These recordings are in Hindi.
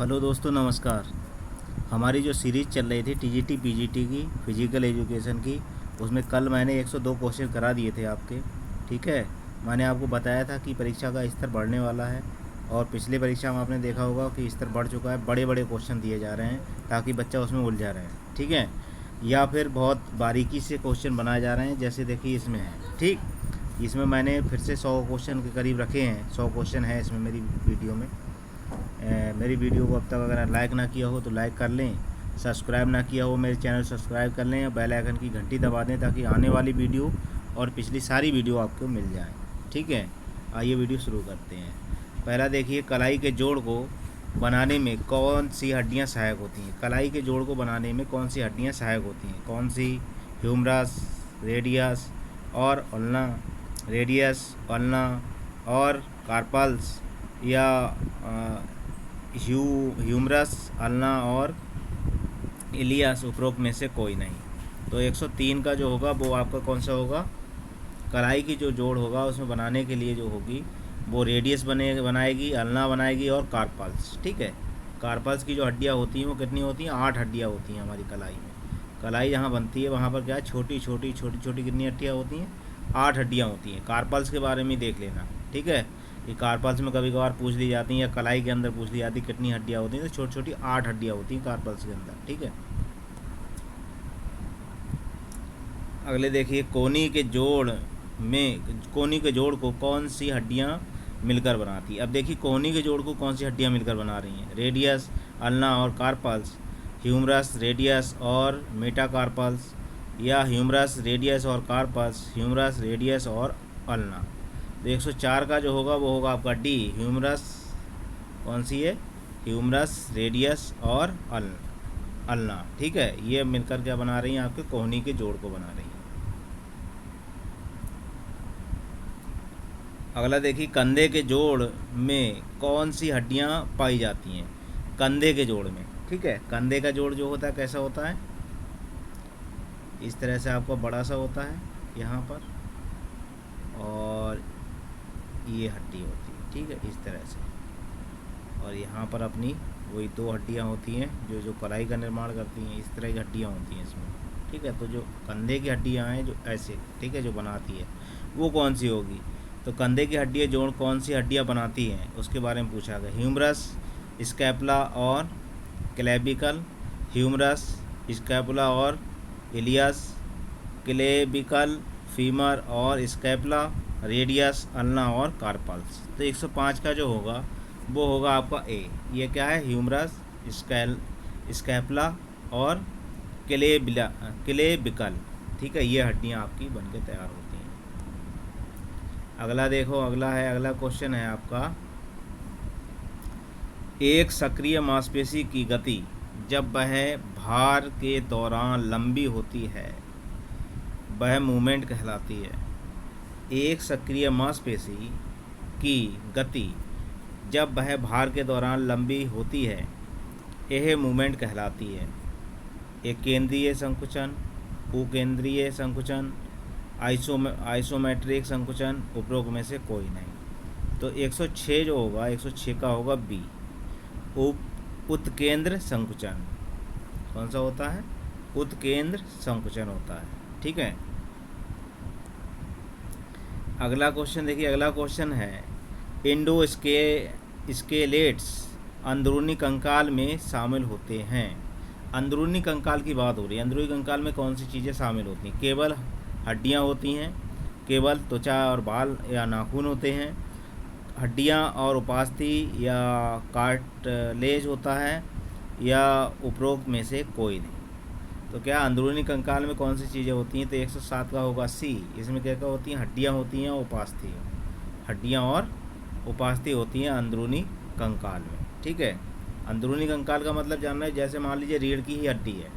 हेलो दोस्तों, नमस्कार। हमारी जो सीरीज़ चल रही थी टीजीटी पीजीटी की, फिजिकल एजुकेशन की, उसमें कल मैंने 102 क्वेश्चन करा दिए थे आपके। ठीक है। मैंने आपको बताया था कि परीक्षा का स्तर बढ़ने वाला है, और पिछले परीक्षा में आपने देखा होगा कि स्तर बढ़ चुका है। बड़े बड़े क्वेश्चन दिए जा रहे हैं ताकि बच्चा उसमें उलझा रहे हैं। ठीक है। या फिर बहुत बारीकी से क्वेश्चन बनाए जा रहे हैं, जैसे देखिए इसमें है। ठीक। इसमें मैंने फिर से 100 क्वेश्चन के करीब रखे हैं। 100 क्वेश्चन है इसमें मेरी वीडियो में। मेरी वीडियो को अब तक अगर लाइक ना किया हो तो लाइक कर लें, सब्सक्राइब ना किया हो मेरे चैनल सब्सक्राइब कर लें, और बेल आइकन की घंटी दबा दें ताकि आने वाली वीडियो और पिछली सारी वीडियो आपको मिल जाए। ठीक है। आइए वीडियो शुरू करते हैं। पहला देखिए, कलाई के जोड़ को बनाने में कौन सी हड्डियां सहायक होती हैं। कलाई के जोड़ को बनाने में कौन सी हड्डियां सहायक होती हैं? कौन सी? ह्यूमरस, रेडियस और अल्ना। रेडियस, अल्ना और कार्पल्स, या ह्यूमरस, अल्ना और इलियास, उपरोक्त में से कोई नहीं। तो 103 का जो होगा वो आपका कौन सा होगा? कलाई की जो जोड़ होगा उसमें बनाने के लिए जो होगी वो रेडियस बनाएगी, अल्ना बनाएगी और कार्पल्स। ठीक है। कार्पल्स की जो हड्डियाँ होती हैं वो कितनी होती हैं? 8 हड्डियाँ होती हैं हमारी कलाई में। कलाई जहाँ बनती है वहाँ पर क्या है, छोटी छोटी छोटी छोटी कितनी हड्डियाँ होती हैं? 8 हड्डियाँ होती हैं। कार्पल्स के बारे में देख लेना। ठीक है। ये कार्पल्स में कभी कभार पूछ ली जाती हैं, या कलाई के अंदर पूछ ली जाती है कितनी हड्डियाँ होती हैं, तो छोटी छोटी 8 हड्डियाँ होती हैं कार्पल्स के अंदर। ठीक है। अगले देखिए, कोहनी के जोड़ को कौन सी हड्डियाँ मिलकर बनाती है? अब देखिए, कोहनी के जोड़ को कौन सी हड्डियाँ मिलकर बना रही हैं? रेडियस, अल्ना और कार्पल्स, ह्यूमरस, रेडियस और मेटाकार्पल्स, या ह्यूमरस, रेडियस और कार्पल्स, ह्यूमरस, रेडियस और अल्ना। तो 104 का जो होगा वो होगा आपका डी, ह्यूमरस। कौन सी है? ह्यूमरस, रेडियस और अल्ना। ठीक है। ये मिलकर क्या बना रही हैं? आपके कोहनी के जोड़ को बना रही हैं। अगला देखिए, कंधे के जोड़ में कौन सी हड्डियां पाई जाती हैं? कंधे के जोड़ में। ठीक है। कंधे का जोड़ जो होता है कैसा होता है? इस तरह से आपका बड़ा सा होता है यहाँ पर, और ये हड्डी होती है। ठीक है, इस तरह से। और यहाँ पर अपनी वही 2 हड्डियाँ होती हैं जो जो कलाई का निर्माण करती हैं। इस तरह की हड्डियाँ होती हैं इसमें। ठीक है। तो जो कंधे की हड्डियाँ हैं जो ऐसे, ठीक है, जो बनाती है वो कौन सी होगी? तो कंधे की हड्डियाँ जोड़ कौन सी हड्डियाँ बनाती हैं उसके बारे में पूछा गया। ह्यूमरस, स्कैपुला और क्लेविकल। ह्यूमरस, स्कैपुला और इलियस, क्लेविकल, फीमर और स्कैपुला, रेडियस, अल्ना और कार्पल्स। तो 105 का जो होगा वो होगा आपका ए। ये क्या है? ह्यूमरस, स्कैपुला और क्लेविकल। ठीक है। ये हड्डियाँ आपकी बनके तैयार होती हैं। अगला देखो, अगला क्वेश्चन है आपका, एक सक्रिय मांसपेशी की गति जब वह भार के दौरान लंबी होती है वह मूवमेंट कहलाती है। एक सक्रिय मांसपेशी की गति जब वह भार के दौरान लंबी होती है यह मूवमेंट कहलाती है। एक केंद्रीय संकुचन, उकेंद्रीय संकुचन, आइसोमेट्रिक संकुचन, उपरोक्त में से कोई नहीं। तो 106 जो होगा, 106 का होगा बी, उत्केंद्र संकुचन। कौन सा होता है? उत्केंद्र संकुचन होता है। ठीक है। अगला क्वेश्चन देखिए, अगला क्वेश्चन है, स्केलेट्स अंदरूनी कंकाल में शामिल होते हैं। अंदरूनी कंकाल की बात हो रही है। अंदरूनी कंकाल में कौन सी चीज़ें शामिल होती हैं? केवल हड्डियां होती हैं, केवल त्वचा और बाल या नाखून होते हैं, हड्डियां और उपास्थि या कार्टिलेज होता है, या उपरोक्त में से कोई नहीं। तो क्या अंदरूनी कंकाल में कौन सी चीज़ें होती हैं? तो 107 का होगा सी। इसमें क्या क्या होती हैं? हड्डियां होती हैं, उपास्थि। हड्डियां और उपास्थि होती हैं अंदरूनी कंकाल में। ठीक है। अंदरूनी कंकाल का मतलब जानना है, जैसे मान लीजिए रीढ़ की ही हड्डी है,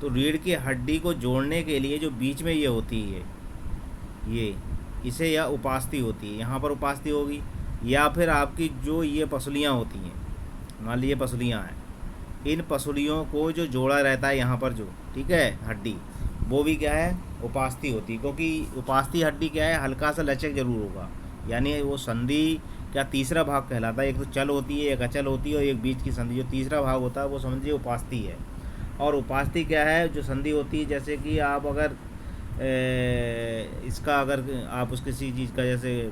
तो रीढ़ की हड्डी को जोड़ने के लिए जो बीच में ये होती है, ये इसे या उपास्थि होती है, यहाँ पर उपास्थि होगी, या फिर आपकी जो ये पसलियाँ होती हैं, मान लीजिए पसलियाँ हैं, इन पसलियों को जो जोड़ा रहता है यहाँ पर जो, ठीक है, हड्डी, वो भी क्या है? उपास्थि होती है। क्योंकि उपास्थि हड्डी क्या है? हल्का सा लचक जरूर होगा, यानी वो संधि क्या तीसरा भाग कहलाता है। एक तो चल होती है, एक अचल होती है और एक बीच की संधि। जो तीसरा भाग होता है वो समझिए उपास्थि है। और उपास्थि क्या है, जो संधि होती है, जैसे कि आप अगर इसका अगर आप उस किसी चीज़ का, जैसे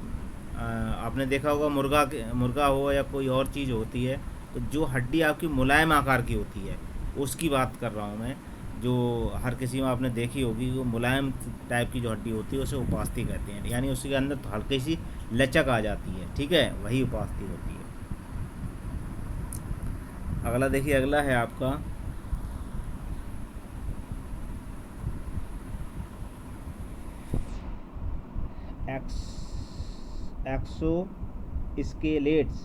आपने देखा होगा मुर्गा हो या कोई और चीज़ होती है, तो जो हड्डी आपकी मुलायम आकार की होती है उसकी बात कर रहा हूँ मैं। जो हर किसी में आपने देखी होगी, वो मुलायम टाइप की जो हड्डी होती है उसे उपास्थि कहते हैं, यानी उसके अंदर तो हल्की सी लचक आ जाती है, ठीक है, वही उपास्थि होती है। अगला देखिए, अगला है आपका एक्सो स्केलेट्स,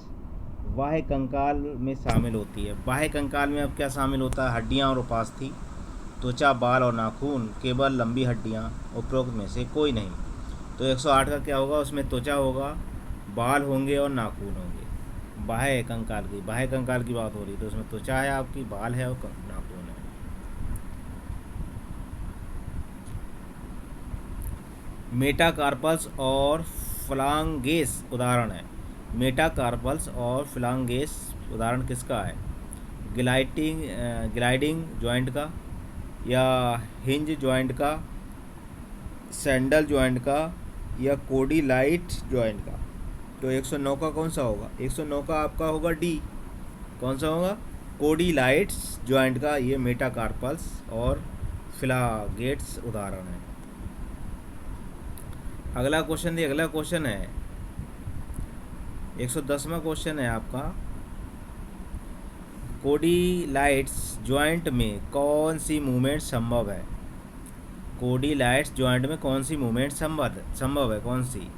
बाह्य कंकाल में शामिल होती है। बाह्य कंकाल में अब क्या शामिल होता है, हड्डियां और उपास्थि, त्वचा, बाल और नाखून, केवल लंबी हड्डियां, उपरोक्त में से कोई नहीं। तो 108 का क्या होगा, उसमें त्वचा होगा, बाल होंगे और नाखून होंगे। बाह्य कंकाल की बात हो रही है, तो उसमें त्वचा है आपकी, बाल है और नाखून है। मेटाकार्पल्स और फ्लांगेस उदाहरण है। मेटाकार्पल्स और फ्लांगेस उदाहरण किसका है, ग्लाइडिंग जॉइंट का, या हिंज जॉइंट का, सैंडल जॉइंट का, या कोडिलाइट जॉइंट का। तो 109 का कौन सा होगा, 109 का आपका होगा डी। कौन सा होगा, कोडिलाइट्स जॉइंट का, ये मेटाकार्पल्स और फ्लागेट्स उदाहरण है। अगला क्वेश्चन देखिए, अगला क्वेश्चन है 110वां क्वेश्चन है आपका, कोडिलाइट्स जॉइंट में कौन सी मूवमेंट संभव है। कोडिलाइट्स जॉइंट में कौन सी मूवमेंट संभव है, कौन सी,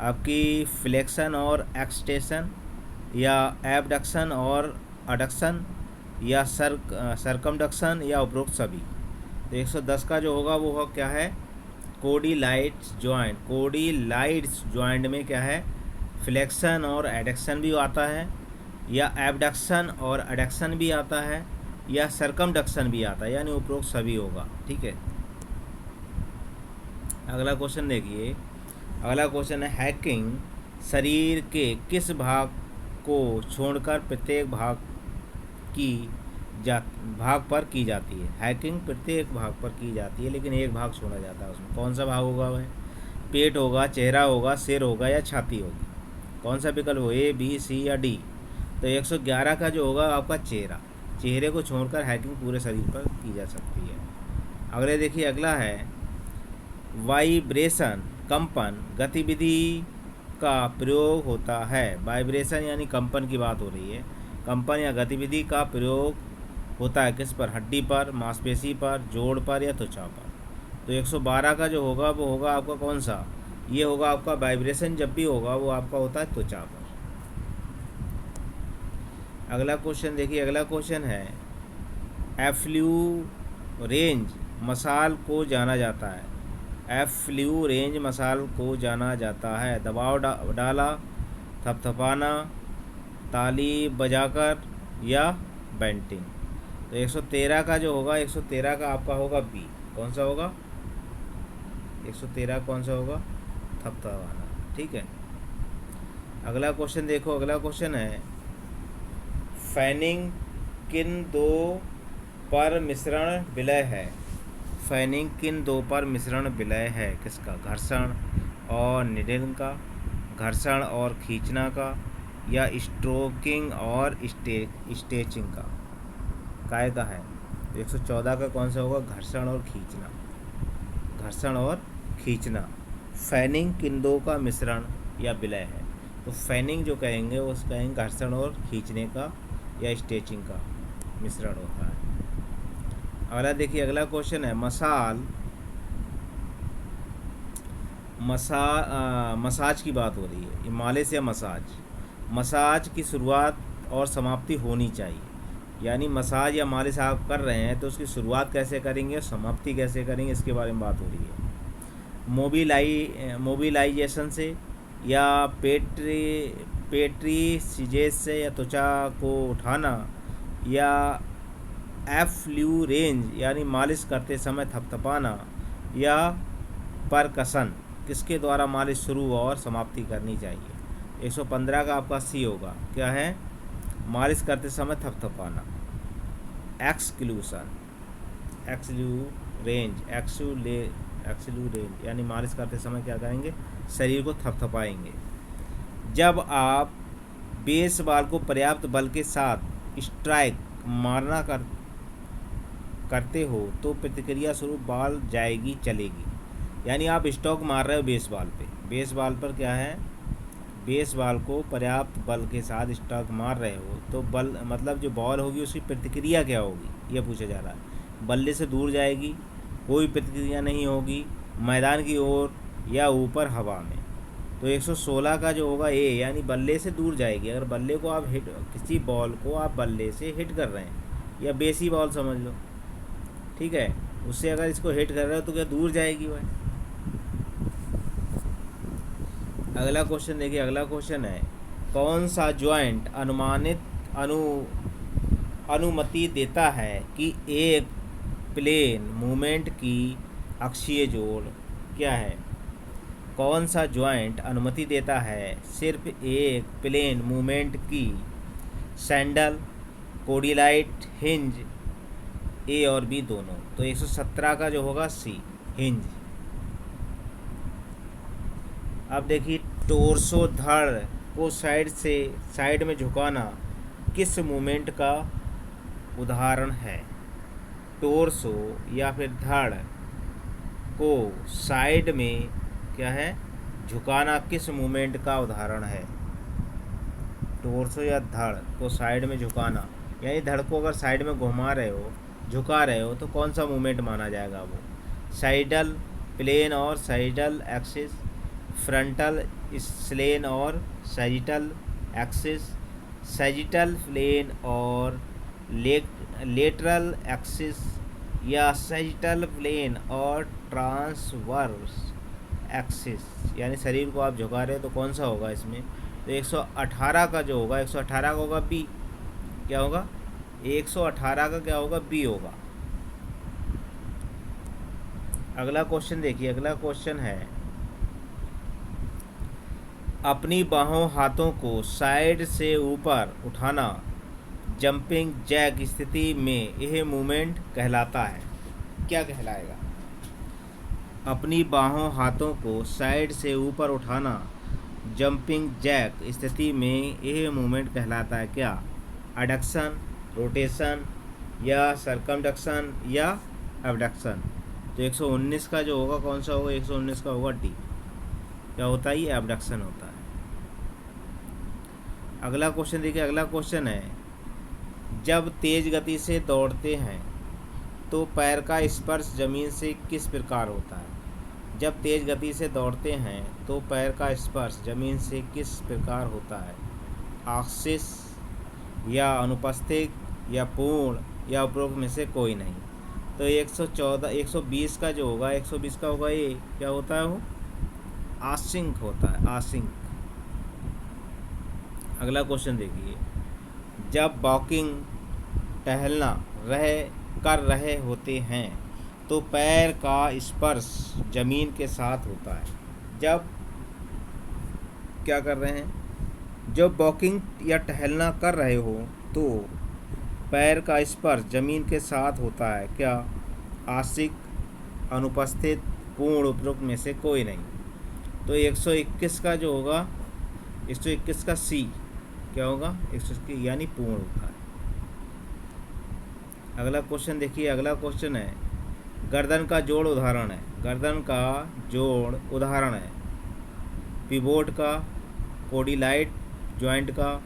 आपकी फ्लेक्शन और एक्सटेंशन, या एबडक्शन और अडक्शन, या सरकमडक्शन, या उपरोक्त सभी। तो 110 का जो होगा वो क्या है, कोडिलाइट्स जॉइंट में क्या है, फ्लेक्शन और एडक्शन भी आता है, या एबडक्शन और एडक्शन भी आता है, या सरकमडक्शन भी आता है, यानी उपरोक्त सभी होगा, ठीक है। अगला क्वेश्चन देखिए, अगला क्वेश्चन है, हैकिंग शरीर के किस भाग को छोड़कर प्रत्येक भाग पर की जाती है। हैकिंग प्रत्येक भाग पर की जाती है, लेकिन एक भाग छोड़ा जाता है। उसमें कौन सा भाग होगा वह, पेट होगा, चेहरा होगा, सिर होगा, या छाती होगी। कौन सा विकल्प हो, ए, बी, सी या डी। तो 111 का जो होगा आपका चेहरे को छोड़कर हैकिंग पूरे शरीर पर की जा सकती है। अगले देखिए, अगला है वाइब्रेशन, कंपन गतिविधि का प्रयोग होता है। वाइब्रेशन यानी कंपन की बात हो रही है। कंपन या गतिविधि का प्रयोग होता है किस पर, हड्डी पर, मांसपेशी पर, जोड़ पर, या त्वचा पर। तो 112 का जो होगा वो होगा आपका कौन सा, ये होगा आपका वाइब्रेशन जब भी होगा वो आपका होता है त्वचा पर। अगला क्वेश्चन देखिए, अगला क्वेश्चन है, एफ्लूरेंज मसाल को जाना जाता है। एफ्लूरेंज मसाल को जाना जाता है, दबाव डाला, थपथपाना, ताली बजाकर, या बेंटिंग। तो 113 का जो होगा, 113 का आपका होगा बी। कौन सा होगा, 113 कौन सा होगा, थपथपाना, ठीक है। अगला क्वेश्चन देखो, अगला क्वेश्चन है, फैनिंग किन दो पर मिश्रण विलय है। फैनिंग किन दो पर मिश्रण विलय है, किसका, घर्षण और निडलिंग का, घर्षण और खींचना का, या स्ट्रोकिंग और स्ट्रेचिंग का। काय का है, 114 का कौन सा होगा, घर्षण और खींचना, घर्षण और खींचना। फैनिंग किन दो का मिश्रण या विलय है। तो फैनिंग जो कहेंगे वो कहेंगे घर्षण और खींचने का या स्ट्रेचिंग का मिश्रण होता है। अगला देखिए, अगला क्वेश्चन है, मसाज की बात हो रही है, ये मालिश या मसाज की शुरुआत और समाप्ति होनी चाहिए। यानी मसाज या मालिश आप कर रहे हैं तो उसकी शुरुआत कैसे करेंगे और समाप्ति कैसे करेंगे, इसके बारे में बात हो रही है। मोबिलाइजेशन से, या पेट्रीसिजेस से, या त्वचा को उठाना, या एफ्लूरेंज यानी मालिश करते समय थपथपाना, या परकशन, किसके द्वारा मालिश शुरू और समाप्ति करनी चाहिए। 115 का आपका सी होगा, क्या है? मालिश करते समय थपथपाना। एक्सक्लूशन, एक्सलूरेंज यानी मालिश करते समय क्या करेंगे? शरीर को थपथपाएंगे। जब आप बेसबॉल को पर्याप्त बल के साथ स्ट्राइक मारना करते हो तो प्रतिक्रिया स्वरूप बॉल जाएगी, चलेगी। यानी आप स्ट्रोक मार रहे हो बेसबॉल पर क्या है? बेसबॉल को पर्याप्त बल के साथ स्ट्रोक मार रहे हो तो बल मतलब जो बॉल होगी उसकी प्रतिक्रिया क्या होगी, ये पूछा जा रहा है। बल्ले से दूर जाएगी, कोई प्रतिक्रिया नहीं होगी, मैदान की ओर या ऊपर हवा में। तो 116 का जो होगा ए, यानी बल्ले से दूर जाएगी। अगर बल्ले को आप किसी बॉल को आप बल्ले से हिट कर रहे हैं या बेसी बॉल समझ लो, ठीक है, उससे अगर इसको हिट कर रहे हो तो क्या दूर जाएगी भाई। अगला क्वेश्चन देखिए, अगला क्वेश्चन है कौन सा ज्वाइंट अनुमति देता है कि एक प्लेन मूवमेंट की अक्षीय जोड़ क्या है? कौन सा ज्वाइंट अनुमति देता है सिर्फ एक प्लेन मूवमेंट की? सैंडल, कोडिलाइट, हिंज, ए और बी दोनों। तो 117 का जो होगा सी, हिंज। अब देखिए टोर्सो, धड़ को साइड में झुकाना किस मूवमेंट का उदाहरण है? टोर्सो या फिर धड़ को साइड में क्या है झुकाना किस मूवमेंट का उदाहरण है? टोर्सो या धड़ को साइड में झुकाना, यानी धड़ को अगर साइड में घुमा रहे हो, झुका रहे हो तो कौन सा मूवमेंट माना जाएगा वो? साइडल प्लेन और साइडल एक्सिस, फ्रंटल स्लेन और सैजिटल एक्सिस, सैजिटल प्लेन और लेटरल एक्सिस, या सैजिटल प्लेन और ट्रांसवर्स एक्सिस। यानी शरीर को आप झुका रहे हो तो कौन सा होगा इसमें? तो 118 का जो होगा, 118 का होगा बी। क्या होगा? 118 का क्या होगा? बी होगा। अगला क्वेश्चन देखिए, अगला क्वेश्चन है अपनी बाहों हाथों को साइड से ऊपर उठाना जंपिंग जैक स्थिति में यह मूवमेंट कहलाता है। क्या कहलाएगा? अपनी बाहों हाथों को साइड से ऊपर उठाना जंपिंग जैक स्थिति में यह मूवमेंट कहलाता है क्या? एडक्शन, रोटेशन, या सरकमडक्शन, या एबडक्शन। तो 119 का जो होगा कौन सा होगा? 119 का होगा डी। क्या होता है? ये एबडक्शन होता है। अगला क्वेश्चन देखिए, अगला क्वेश्चन है जब तेज गति से दौड़ते हैं तो पैर का स्पर्श जमीन से किस प्रकार होता है? जब तेज गति से दौड़ते हैं तो पैर का स्पर्श जमीन से किस प्रकार होता है? आशीष, या अनुपस्थित, या पूर्ण, या उपरोक्त में से कोई नहीं। तो 120 का जो होगा, 120 का होगा ये क्या होता है? वो आसिंक होता है, आसिंक। अगला क्वेश्चन देखिए, जब वॉकिंग टहलना कर रहे होते हैं तो पैर का स्पर्श जमीन के साथ होता है। जब क्या कर रहे हैं? जब वॉकिंग या टहलना कर रहे हो तो पैर का स्पर्श जमीन के साथ होता है क्या? आंशिक, अनुपस्थित, पूर्ण, उपरोक्त में से कोई नहीं। तो 121 का जो होगा, 121 का सी क्या होगा? 121 यानी पूर्ण होता है। अगला क्वेश्चन देखिए, अगला क्वेश्चन है गर्दन का जोड़ उदाहरण है। गर्दन का जोड़ उदाहरण है पिवोट का, कोडिलाइट जॉइंट का,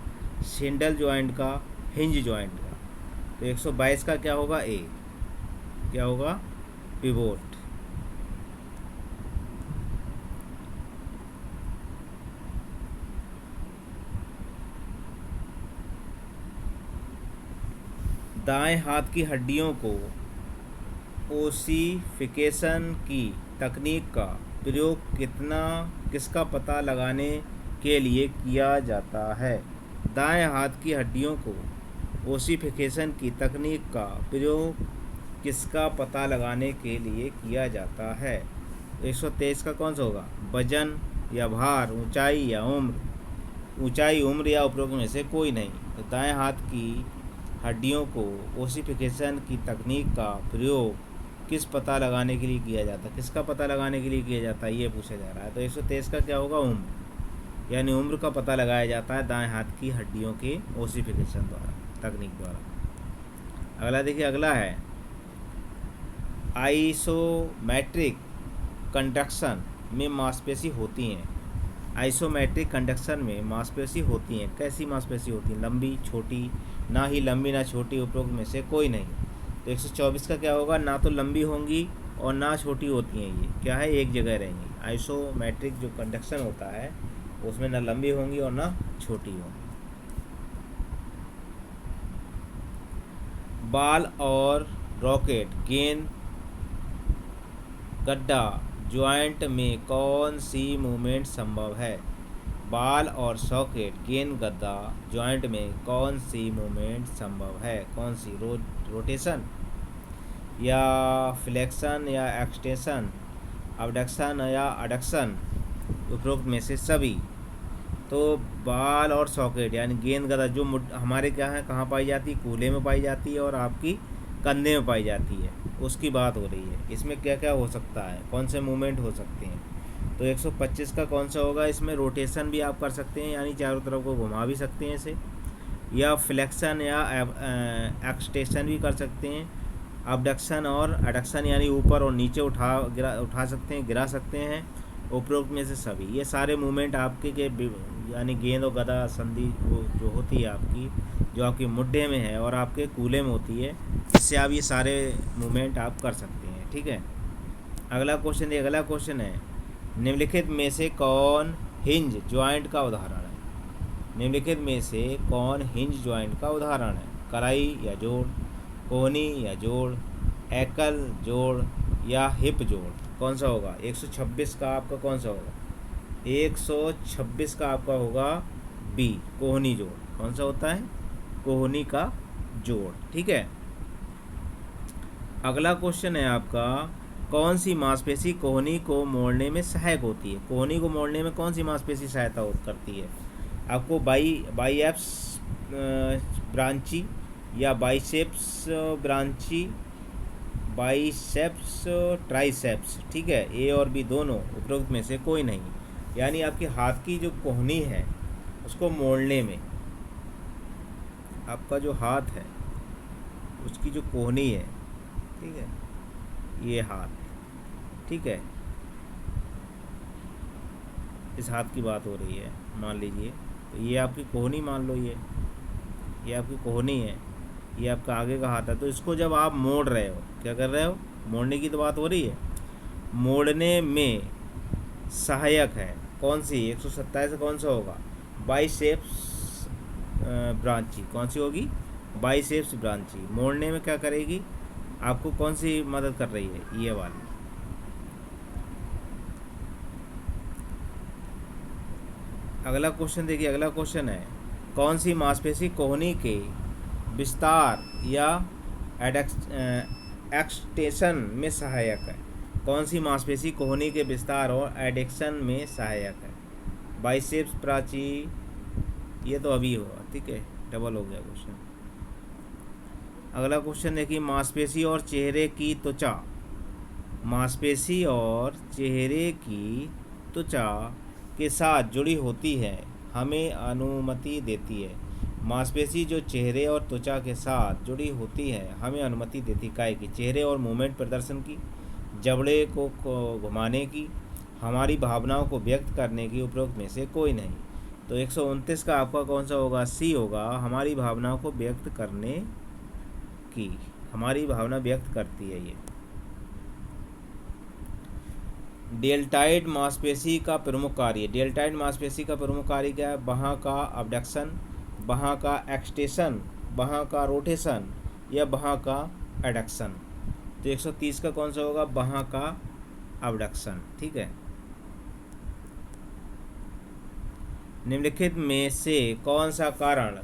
सिंडल जॉइंट का, हिंज जॉइंट का। तो 122 का क्या होगा? ए। क्या होगा? पिवोट। दाएं हाथ की हड्डियों को ओसिफिकेशन की तकनीक का प्रयोग किसका पता लगाने के लिए किया जाता है? दाएं हाथ की हड्डियों को ओसिफिकेशन की तकनीक का प्रयोग किसका पता लगाने के लिए किया जाता है? 123 का कौन सा होगा? वजन, या भार, ऊंचाई, या उम्र। ऊंचाई, उम्र या उपरोक्त में से कोई नहीं। तो दाएं हाथ की हड्डियों को ओसिफिकेशन की तकनीक का प्रयोग किस पता लगाने के लिए किया जाता है? किसका पता लगाने के लिए किया जाता है, ये पूछा जा रहा है। तो 123 का क्या होगा? उम्र, यानी उम्र का पता लगाया जाता है दाएं हाथ की हड्डियों के ओसिफिकेशन द्वारा, तकनीक द्वारा। अगला देखिए, अगला है आइसोमेट्रिक कंडक्शन में मांसपेशी होती हैं। आइसोमेट्रिक कंडक्शन में मांसपेशी होती हैं। कैसी मांसपेशी होती हैं? लंबी, छोटी, ना ही लंबी ना छोटी, उपरोक्त में से कोई नहीं। तो 124 का क्या होगा? ना तो लंबी होंगी और ना छोटी होती हैं, ये क्या है, एक जगह रहेंगी। आइसोमेट्रिक जो कंडक्शन होता है उसमें ना लंबी होंगी और ना छोटी होंगी। बाल और रॉकेट, गेंद, गड्ढा, ज्वाइंट में कौन सी मूवमेंट संभव है? बाल और सॉकेट, गेंद, गद्दा, ज्वाइंट में कौन सी मूवमेंट संभव है? कौन सी? रोटेशन या फ्लेक्शन या एक्सटेंशन, अबडक्शन या अडक्शन, उपरोक्त में से सभी। तो बाल और सॉकेट यानी गेंद, गदा जो हमारे क्या है, कहाँ पाई जाती है? कूल्हे में पाई जाती है और आपकी कंधे में पाई जाती है, उसकी बात हो रही है। इसमें क्या क्या हो सकता है, कौन से मूवमेंट हो सकते हैं? तो 125 का कौन सा होगा? इसमें रोटेशन भी आप कर सकते हैं, यानी चारों तरफ को घुमा भी सकते हैं इसे, या फ्लेक्शन या एक्सटेंशन भी कर सकते हैं। अबडक्शन और एडक्शन यानी ऊपर और नीचे उठा सकते हैं, गिरा सकते हैं, उपरोक्त में से सभी। ये सारे मूवमेंट आपके के यानी गेंद और गदा संधि वो जो होती है आपकी, जो आपकी मुड्ढे में है और आपके कूल्हे में होती है, इससे आप ये सारे मूवमेंट आप कर सकते हैं। ठीक है, अगला क्वेश्चन है। अगला क्वेश्चन है, निम्नलिखित में से कौन हिंज ज्वाइंट का उदाहरण है? निम्नलिखित में से कौन हिंज ज्वाइंट का उदाहरण है? कलाई या जोड़, कोहनी या जोड़, एकल जोड़ या हिप जोड़, कौन सा होगा? 126 का आपका कौन सा होगा? 126 का आपका होगा बी, कोहनी जोड़। कौन सा होता है? कोहनी का जोड़। ठीक है, अगला क्वेश्चन है आपका, कौन सी मांसपेशी कोहनी को मोड़ने में सहायक होती है? कोहनी को मोड़ने में कौन सी मांसपेशी सहायता करती है? आपको बाइसेप्स ब्रांची या बाइसेप्स ब्रांची, बाइसेप्स ट्राइसेप्स। ठीक है, ए और बी दोनों, उपरोक्त में से कोई नहीं। यानी आपके हाथ की जो कोहनी है उसको मोड़ने में, आपका जो हाथ है उसकी जो कोहनी है, ठीक है, ये हाथ, ठीक है, इस हाथ की बात हो रही है मान लीजिए। तो ये आपकी कोहनी मान लो, ये आपकी कोहनी है, ये आपका आगे का हाथ है। तो इसको जब आप मोड़ रहे हो, क्या कर रहे हो? मोड़ने की तो बात हो रही है। मोड़ने में सहायक है कौन सी? 127 से कौन सा होगा? बाइसेप्स ब्रांची। कौन सी होगी? बाइसेप्स ब्रांची। मोड़ने में क्या करेगी? आपको कौन सी मदद कर रही है? ये वाली। अगला क्वेश्चन देखिए, अगला क्वेश्चन है, कौन सी मांसपेशी कोहनी के विस्तार या एक्सटेंशन में सहायक है? कौन सी मांसपेशी कोहनी के विस्तार और एडेक्शन में सहायक है? बाइसेप्स प्राची, ये तो अभी हुआ, ठीक है, डबल हो गया क्वेश्चन। अगला क्वेश्चन देखिए, मांसपेशी और चेहरे की त्वचा, मांसपेशी और चेहरे की त्वचा के साथ जुड़ी होती है, हमें अनुमति देती है। मांसपेशी जो चेहरे और त्वचा के साथ जुड़ी होती है हमें अनुमति देती काहे की? चेहरे और मूवमेंट प्रदर्शन की, जबड़े को घुमाने की, हमारी भावनाओं को व्यक्त करने की, उपरोक्त में से कोई नहीं। तो 129 का आपका कौन सा होगा? सी होगा, हमारी भावनाओं को व्यक्त करने की, हमारी भावना व्यक्त करती है ये। डेल्टाइड मांसपेशी का प्रमुख कार्य, डेल्टाइड मांसपेशी का प्रमुख कार्य क्या है? बाहाँ का अबडक्शन, बाहाँ का एक्सटेंशन, बाहाँ का रोटेशन या बाहाँ का एडक्शन। तो 130 का कौन सा होगा? बाहाँ का अबडक्शन। ठीक है, निम्नलिखित में से कौन सा कारण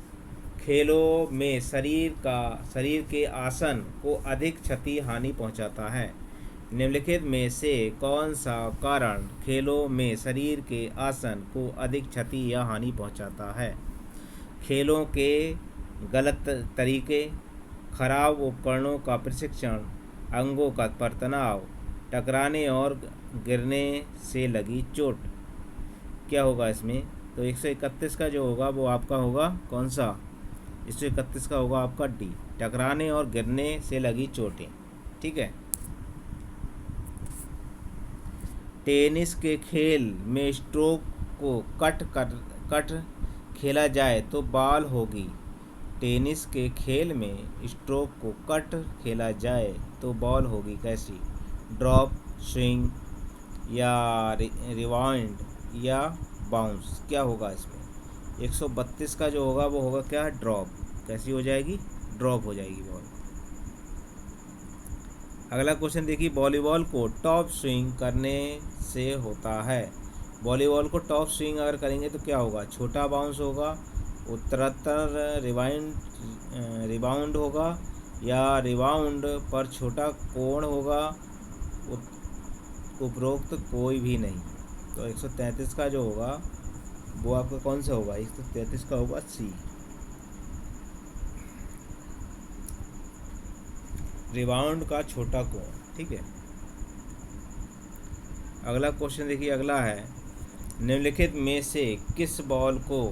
खेलों में शरीर के आसन को अधिक क्षति हानि पहुंचाता है? निम्नलिखित में से कौन सा कारण खेलों में शरीर के आसन को अधिक क्षति या हानि पहुंचाता है? खेलों के गलत तरीके, खराब उपकरणों का प्रशिक्षण, अंगों का पर तनाव, टकराने और गिरने से लगी चोट। क्या होगा इसमें? तो 131 का जो होगा वो आपका होगा कौन सा? 131 का होगा आपका डी, टकराने और गिरने से लगी चोटें। ठीक है। टेनिस के खेल में स्ट्रोक को कट खेला जाए तो बॉल होगी। टेनिस के खेल में स्ट्रोक को कट खेला जाए तो बॉल होगी कैसी? ड्रॉप, स्विंग या रिवाउंड या बाउंस। क्या होगा इसमें? 132 का जो होगा वो होगा क्या? ड्रॉप। कैसी हो जाएगी? ड्रॉप हो जाएगी बॉल। अगला क्वेश्चन देखिए, वॉलीबॉल को टॉप स्विंग करने से होता है। वॉलीबॉल को टॉप स्विंग अगर करेंगे तो क्या होगा? छोटा बाउंस होगा, उत्तरोत्तर रिबाउंड होगा या रिबाउंड पर छोटा कोण होगा, उपरोक्त कोई भी नहीं। तो 133 का जो होगा वो आपका कौन सा होगा? 133 का होगा सी, रिबाउंड का छोटा कोण। ठीक है। अगला क्वेश्चन देखिए, अगला है, निम्नलिखित में से किस बॉल को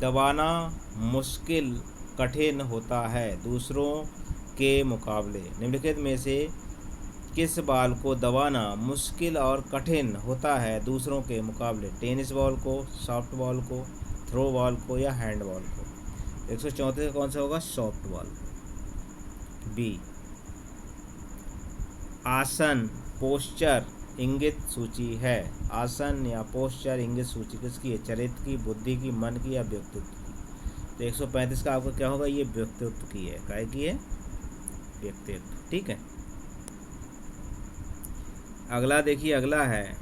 दबाना मुश्किल कठिन होता है दूसरों के मुकाबले? निम्नलिखित में से किस बॉल को दबाना मुश्किल और कठिन होता है दूसरों के मुकाबले? टेनिस बॉल को, सॉफ्ट बॉल को, थ्रो बॉल को या हैंड बॉल को? 134 का कौन सा होगा? Soft ball. बी, आसन पोस्चर इंगित सूची है। आसन या पोस्चर इंगित सूची किसकी है? चरित्र की, बुद्धि की, मन की या व्यक्तित्व की? तो 135 का आपका क्या होगा? ये व्यक्तित्व की है। काय की है? व्यक्तित्व। ठीक है। अगला देखिए, अगला है,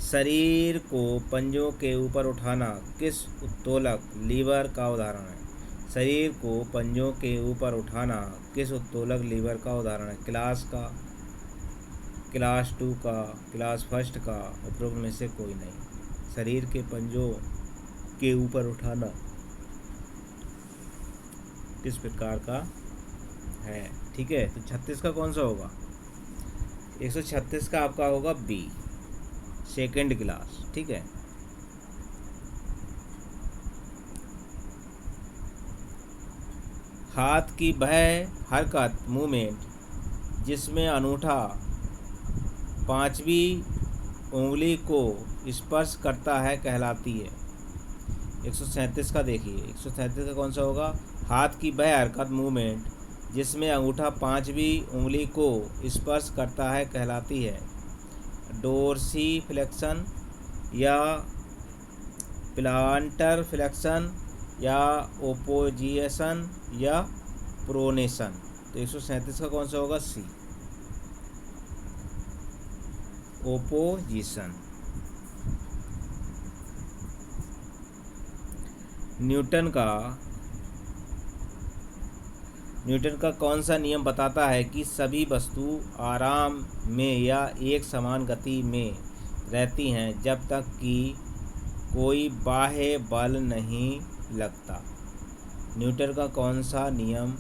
शरीर को पंजों के ऊपर उठाना किस उत्तोलक लीवर का उदाहरण है? शरीर को पंजों के ऊपर उठाना किस उत्तोलक लीवर का उदाहरण है? क्लास का, क्लास 2 का, क्लास फर्स्ट का, उपरोक्त में से कोई नहीं। शरीर के पंजों के ऊपर उठाना किस प्रकार का है? ठीक है। तो 36 का कौन सा होगा? 136 का आपका होगा बी, सेकेंड क्लास। ठीक है। हाथ की वह हरकत, मूवमेंट, जिसमें अंगूठा पांचवी उंगली को स्पर्श करता है कहलाती है? 137 का देखिए, 137 का कौन सा होगा? हाथ की वह हरकत, मूवमेंट, जिसमें अंगूठा पांचवी उंगली को स्पर्श करता है कहलाती है? डोर्सी फ्लेक्शन या प्लांटर फ्लेक्शन या ओपोजिशन या प्रोनेशन? तो 137 का कौन सा होगा? सी, ओपोजिशन। न्यूटन का कौन सा नियम बताता है कि सभी वस्तु आराम में या एक समान गति में रहती हैं जब तक कि कोई बाह्य बल नहीं लगता? न्यूटन का कौन सा नियम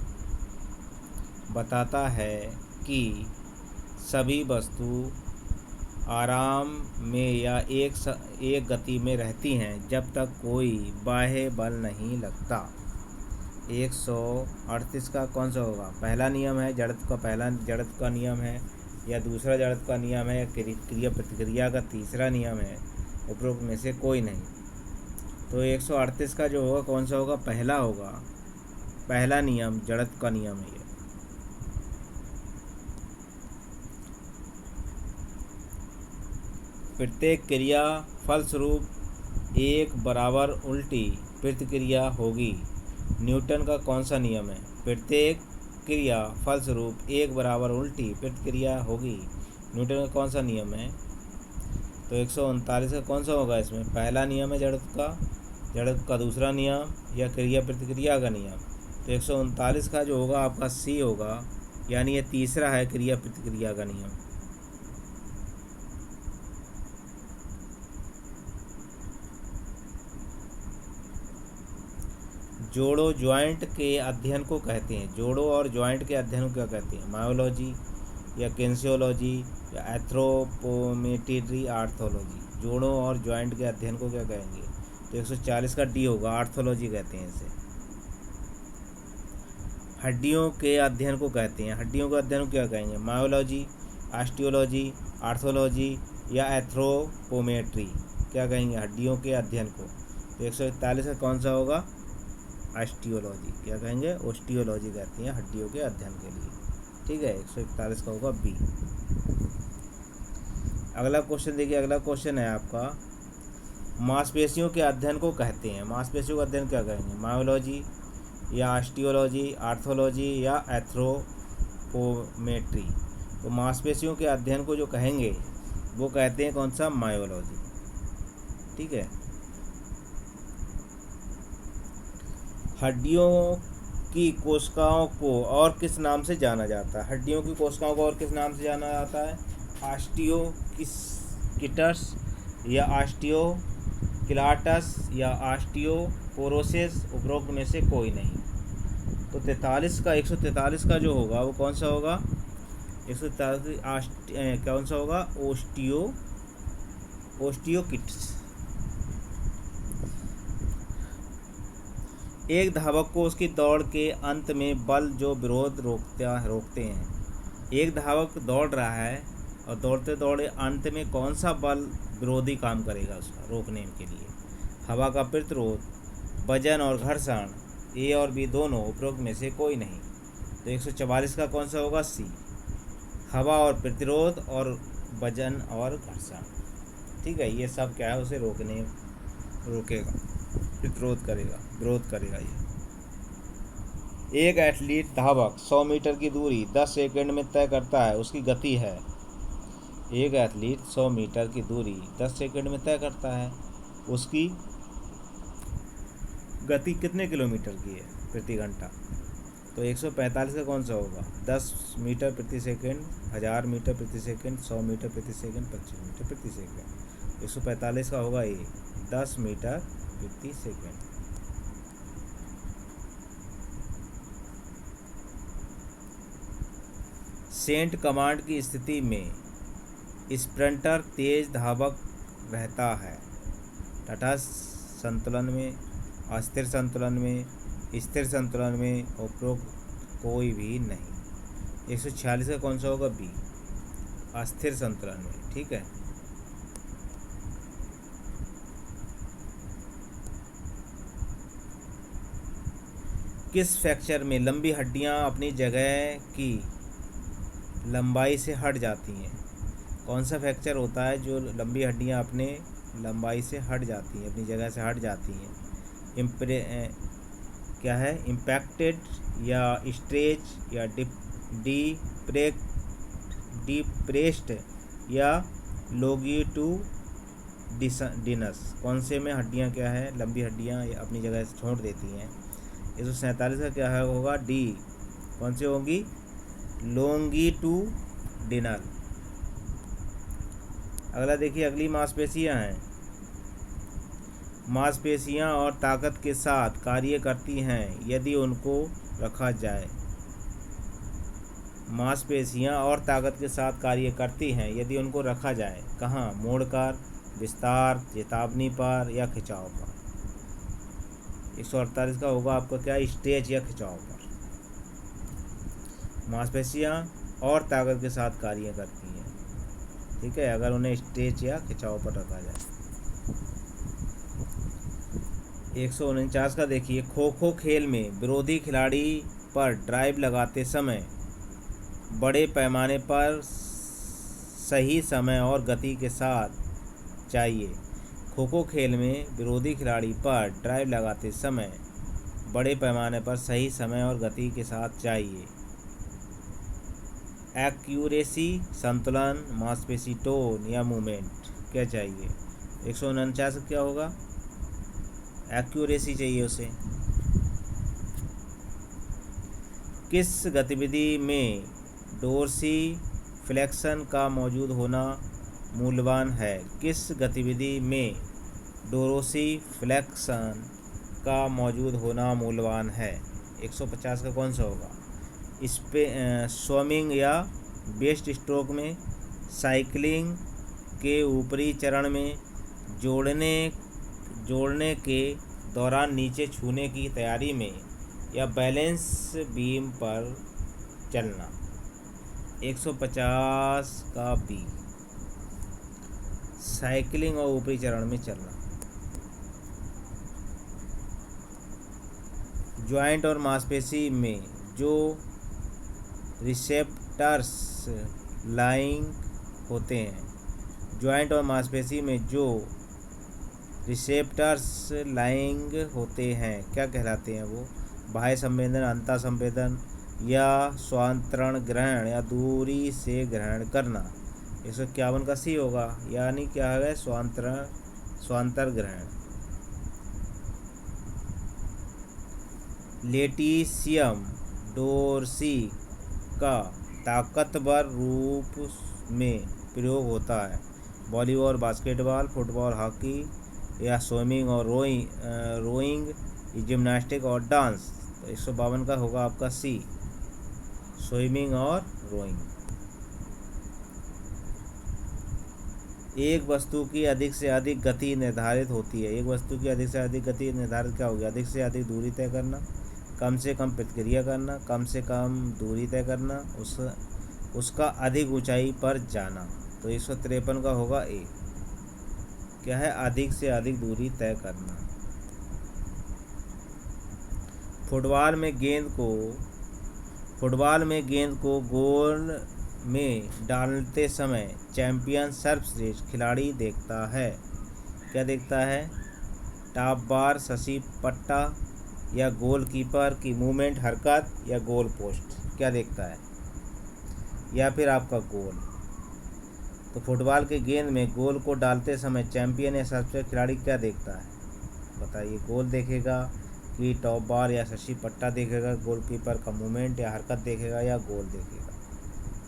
बताता है कि सभी वस्तु आराम में या एक गति में रहती हैं जब तक कोई बाह्य बल नहीं लगता? 138 का कौन सा होगा? पहला नियम है जड़त्व का, पहला जड़त्व का नियम है, या दूसरा जड़त्व का नियम है, या क्रिया प्रतिक्रिया का तीसरा नियम है, उपरोक्त में से कोई नहीं। तो 138 का जो होगा कौन सा होगा? पहला होगा, पहला नियम जड़त्व का नियम है ये। प्रत्येक क्रिया फलस्वरूप एक बराबर उल्टी प्रतिक्रिया होगी। न्यूटन का कौन सा नियम है? प्रत्येक क्रिया फलस्वरूप एक बराबर उल्टी प्रतिक्रिया होगी। न्यूटन का कौन सा नियम है? तो 139 का कौन सा होगा इसमें? पहला नियम है जड़त्व का दूसरा नियम या क्रिया प्रतिक्रिया का नियम? तो 139 का जो होगा आपका सी होगा, यानी ये तीसरा है क्रिया प्रतिक्रिया का नियम। जोड़ो ज्वाइंट के अध्ययन को कहते हैं, जोड़ो और ज्वाइंट के अध्ययन को क्या कहते हैं? मायोलॉजी या किनेसियोलॉजी या एंथ्रोपोमेट्री आर्थोलॉजी। जोड़ों और ज्वाइंट के अध्ययन को क्या कहेंगे? तो 140 का डी होगा, आर्थोलॉजी कहते हैं इसे। हड्डियों के अध्ययन को कहते हैं, हड्डियों के अध्ययन को क्या कहेंगे? मायोलॉजी, ऑस्टियोलॉजी, आर्थोलॉजी या एंथ्रोपोमेट्री, क्या कहेंगे हड्डियों के अध्ययन को? तो 141 का कौन सा होगा? ऑस्टियोलॉजी। क्या कहेंगे? ऑस्टियोलॉजी कहती हैं हड्डियों के अध्ययन के लिए। ठीक है, 141 का होगा बी। अगला क्वेश्चन देखिए, अगला क्वेश्चन है आपका, मांसपेशियों के अध्ययन को कहते हैं, मांसपेशियों का अध्ययन क्या कहेंगे? मायोलॉजी या ऑस्टियोलॉजी, आर्थोलॉजी या एंथ्रोपोमेट्री। तो मांसपेशियों के अध्ययन को जो कहेंगे वो कहते हैं कौन सा? मायोलॉजी। ठीक है। हड्डियों की कोशिकाओं को और किस नाम से जाना जाता है? हड्डियों की कोशिकाओं को और किस नाम से जाना जाता है? ऑस्टियोकिटस या ऑस्टियोक्लाटस या ऑस्टियोपोरोसिस, उपरोक्त में से कोई नहीं। तो 143 का जो होगा वो कौन सा होगा? 143 कौन सा होगा? ऑस्टियोकिट्स। एक धावक को उसकी दौड़ के अंत में बल जो विरोध रोकते हैं। एक धावक दौड़ रहा है और दौड़ते दौड़े अंत में कौन सा बल विरोधी काम करेगा उसका रोकने के लिए? हवा का प्रतिरोध, वजन और घर्षण, ए और बी दोनों, उपरोक्त में से कोई नहीं। तो 144 का कौन सा होगा? सी, हवा और प्रतिरोध और वजन और घर्षण। ठीक है, ये सब क्या है? उसे रोकेगा, विरोध करेगा ये। एक एथलीट धावक 100 मीटर की दूरी 10 सेकंड में तय करता है, उसकी गति है। एक एथलीट 100 मीटर की दूरी 10 सेकंड में तय करता है, उसकी गति कितने किलोमीटर की है प्रति घंटा? तो 145 का कौन सा होगा? 10 मीटर प्रति सेकंड, 1000 मीटर प्रति सेकंड, 100 मीटर प्रति सेकंड, 25 मीटर प्रति सेकंड। 145 का होगा ये 10 मीटर प्रति सेकंड। सेंट कमांड की स्थिति में स्प्रिंटर तेज धावक रहता है, तटस्थ संतुलन में, अस्थिर संतुलन में, स्थिर संतुलन में, उपरोक्त कोई भी नहीं। 146 का कौन सा होगा? बी, अस्थिर संतुलन में। ठीक है। किस फ्रैक्चर में लंबी हड्डियां अपनी जगह की लंबाई से हट जाती हैं? कौन सा फ्रैक्चर होता है जो लंबी हड्डियां अपने लंबाई से हट जाती हैं, अपनी जगह से हट जाती हैं? क्या है? इम्पैक्टेड या स्ट्रेच या डिप्रेस्ड या लॉन्गिट्यूडिनस। कौन से में हड्डियां क्या है? लंबी हड्डियां अपनी जगह से छोड़ देती हैं। 147 का क्या है होगा? डी। कौन सी होगी? लॉन्गिट्यूडिनल। अगला देखिए, अगली मांसपेशियां हैं। मांसपेशियां और ताकत के साथ कार्य करती हैं यदि उनको रखा जाए। मांसपेशियां और ताकत के साथ कार्य करती हैं यदि उनको रखा जाए। कहाँ? मोड़कर, विस्तार, चेतावनी पर या खिंचाव पर। 148 का होगा आपका क्या? स्ट्रेच या खिंचाव पर। मांसपेशियां और ताकत के साथ कार्य करती हैं, ठीक है, अगर उन्हें स्ट्रेच या खिंचाव पर रखा जाए। 149 का देखिए, खो खो खेल में विरोधी खिलाड़ी पर ड्राइव लगाते समय बड़े पैमाने पर सही समय और गति के साथ चाहिए। खो खो खेल में विरोधी खिलाड़ी पर ड्राइव लगाते समय बड़े पैमाने पर सही समय और गति के साथ चाहिए। एक्यूरेसी, संतुलन, मांसपेशी टोन या मूवमेंट, क्या चाहिए? 149 क्या होगा? एक्यूरेसी चाहिए उसे। किस गतिविधि में डोर्सी फ्लेक्शन का मौजूद होना मूल्यवान है? किस गतिविधि में डोर्सी फ्लेक्शन का मौजूद होना मूल्यवान है? 150 का कौन सा होगा? स्विमिंग या बेस्ट स्ट्रोक में, साइकिलिंग के ऊपरी चरण में, जोड़ने के दौरान नीचे छूने की तैयारी में, या बैलेंस बीम पर चलना। 150 का बी, साइकिलिंग और ऊपरी चरण में चलना। जॉइंट और मांसपेशी में जो रिसेप्टर्स लाइंग होते हैं, जॉइंट और मांसपेशी में जो रिसेप्टर्स लाइंग होते हैं क्या कहलाते हैं? वो बाह्य संवेदन, अंतः संवेदन, या स्वांतरण ग्रहण, या दूरी से ग्रहण करना। 151 का सी होगा, यानी क्या है? स्वांतर ग्रहण। लेटिसियम डोर्सी का ताकतवर रूप में प्रयोग होता है वॉलीबॉल, बास्केटबॉल, फुटबॉल, हॉकी, या स्विमिंग और रोइंग, जिम्नास्टिक और डांस। तो 152 का होगा आपका सी, स्विमिंग और रोइंग। एक वस्तु की अधिक से अधिक गति निर्धारित होती है। एक वस्तु की अधिक से अधिक गति निर्धारित क्या होगी? अधिक से अधिक दूरी तय करना, कम से कम प्रतिक्रिया करना, कम से कम दूरी तय करना, उसका अधिक ऊंचाई पर जाना। तो 153 का होगा ए, क्या है? अधिक से अधिक दूरी तय करना। फुटबॉल में गेंद को गोल में डालते समय चैंपियन सर्वश्रेष्ठ खिलाड़ी देखता है। क्या देखता है? टॉप बार, शशि पट्टा, या गोलकीपर की मूवमेंट, हरकत, या गोल पोस्ट। क्या देखता है? या फिर आपका गोल। तो फुटबॉल के गेंद में गोल को डालते समय चैंपियन या सर्वश्रेष्ठ खिलाड़ी क्या देखता है? बताइए। गोल देखेगा कि टॉप बार या शशि पट्टा देखेगा, गोलकीपर का मूवमेंट या हरकत देखेगा, या गोल देखेगा।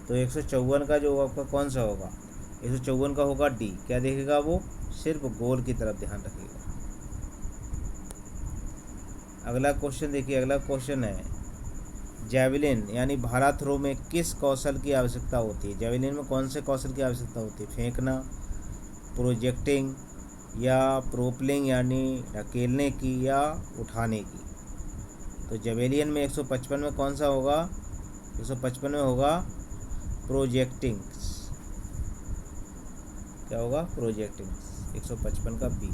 तो 154 का जो आपका कौन सा होगा? 154 का होगा डी। क्या देखेगा वो? सिर्फ गोल की तरफ ध्यान रखेगा। अगला क्वेश्चन देखिए। अगला क्वेश्चन है जैवलिन यानी भाला थ्रो में किस कौशल की आवश्यकता होती है? जैवलिन में कौन से कौशल की आवश्यकता होती है? फेंकना, प्रोजेक्टिंग, या प्रोपलिंग यानी ढकेलने की, या उठाने की। तो जैवलिन में 155 में कौन सा होगा? 155 में होगा प्रोजेक्टिंग। क्या होगा? प्रोजेक्टिंग। 155 का बी।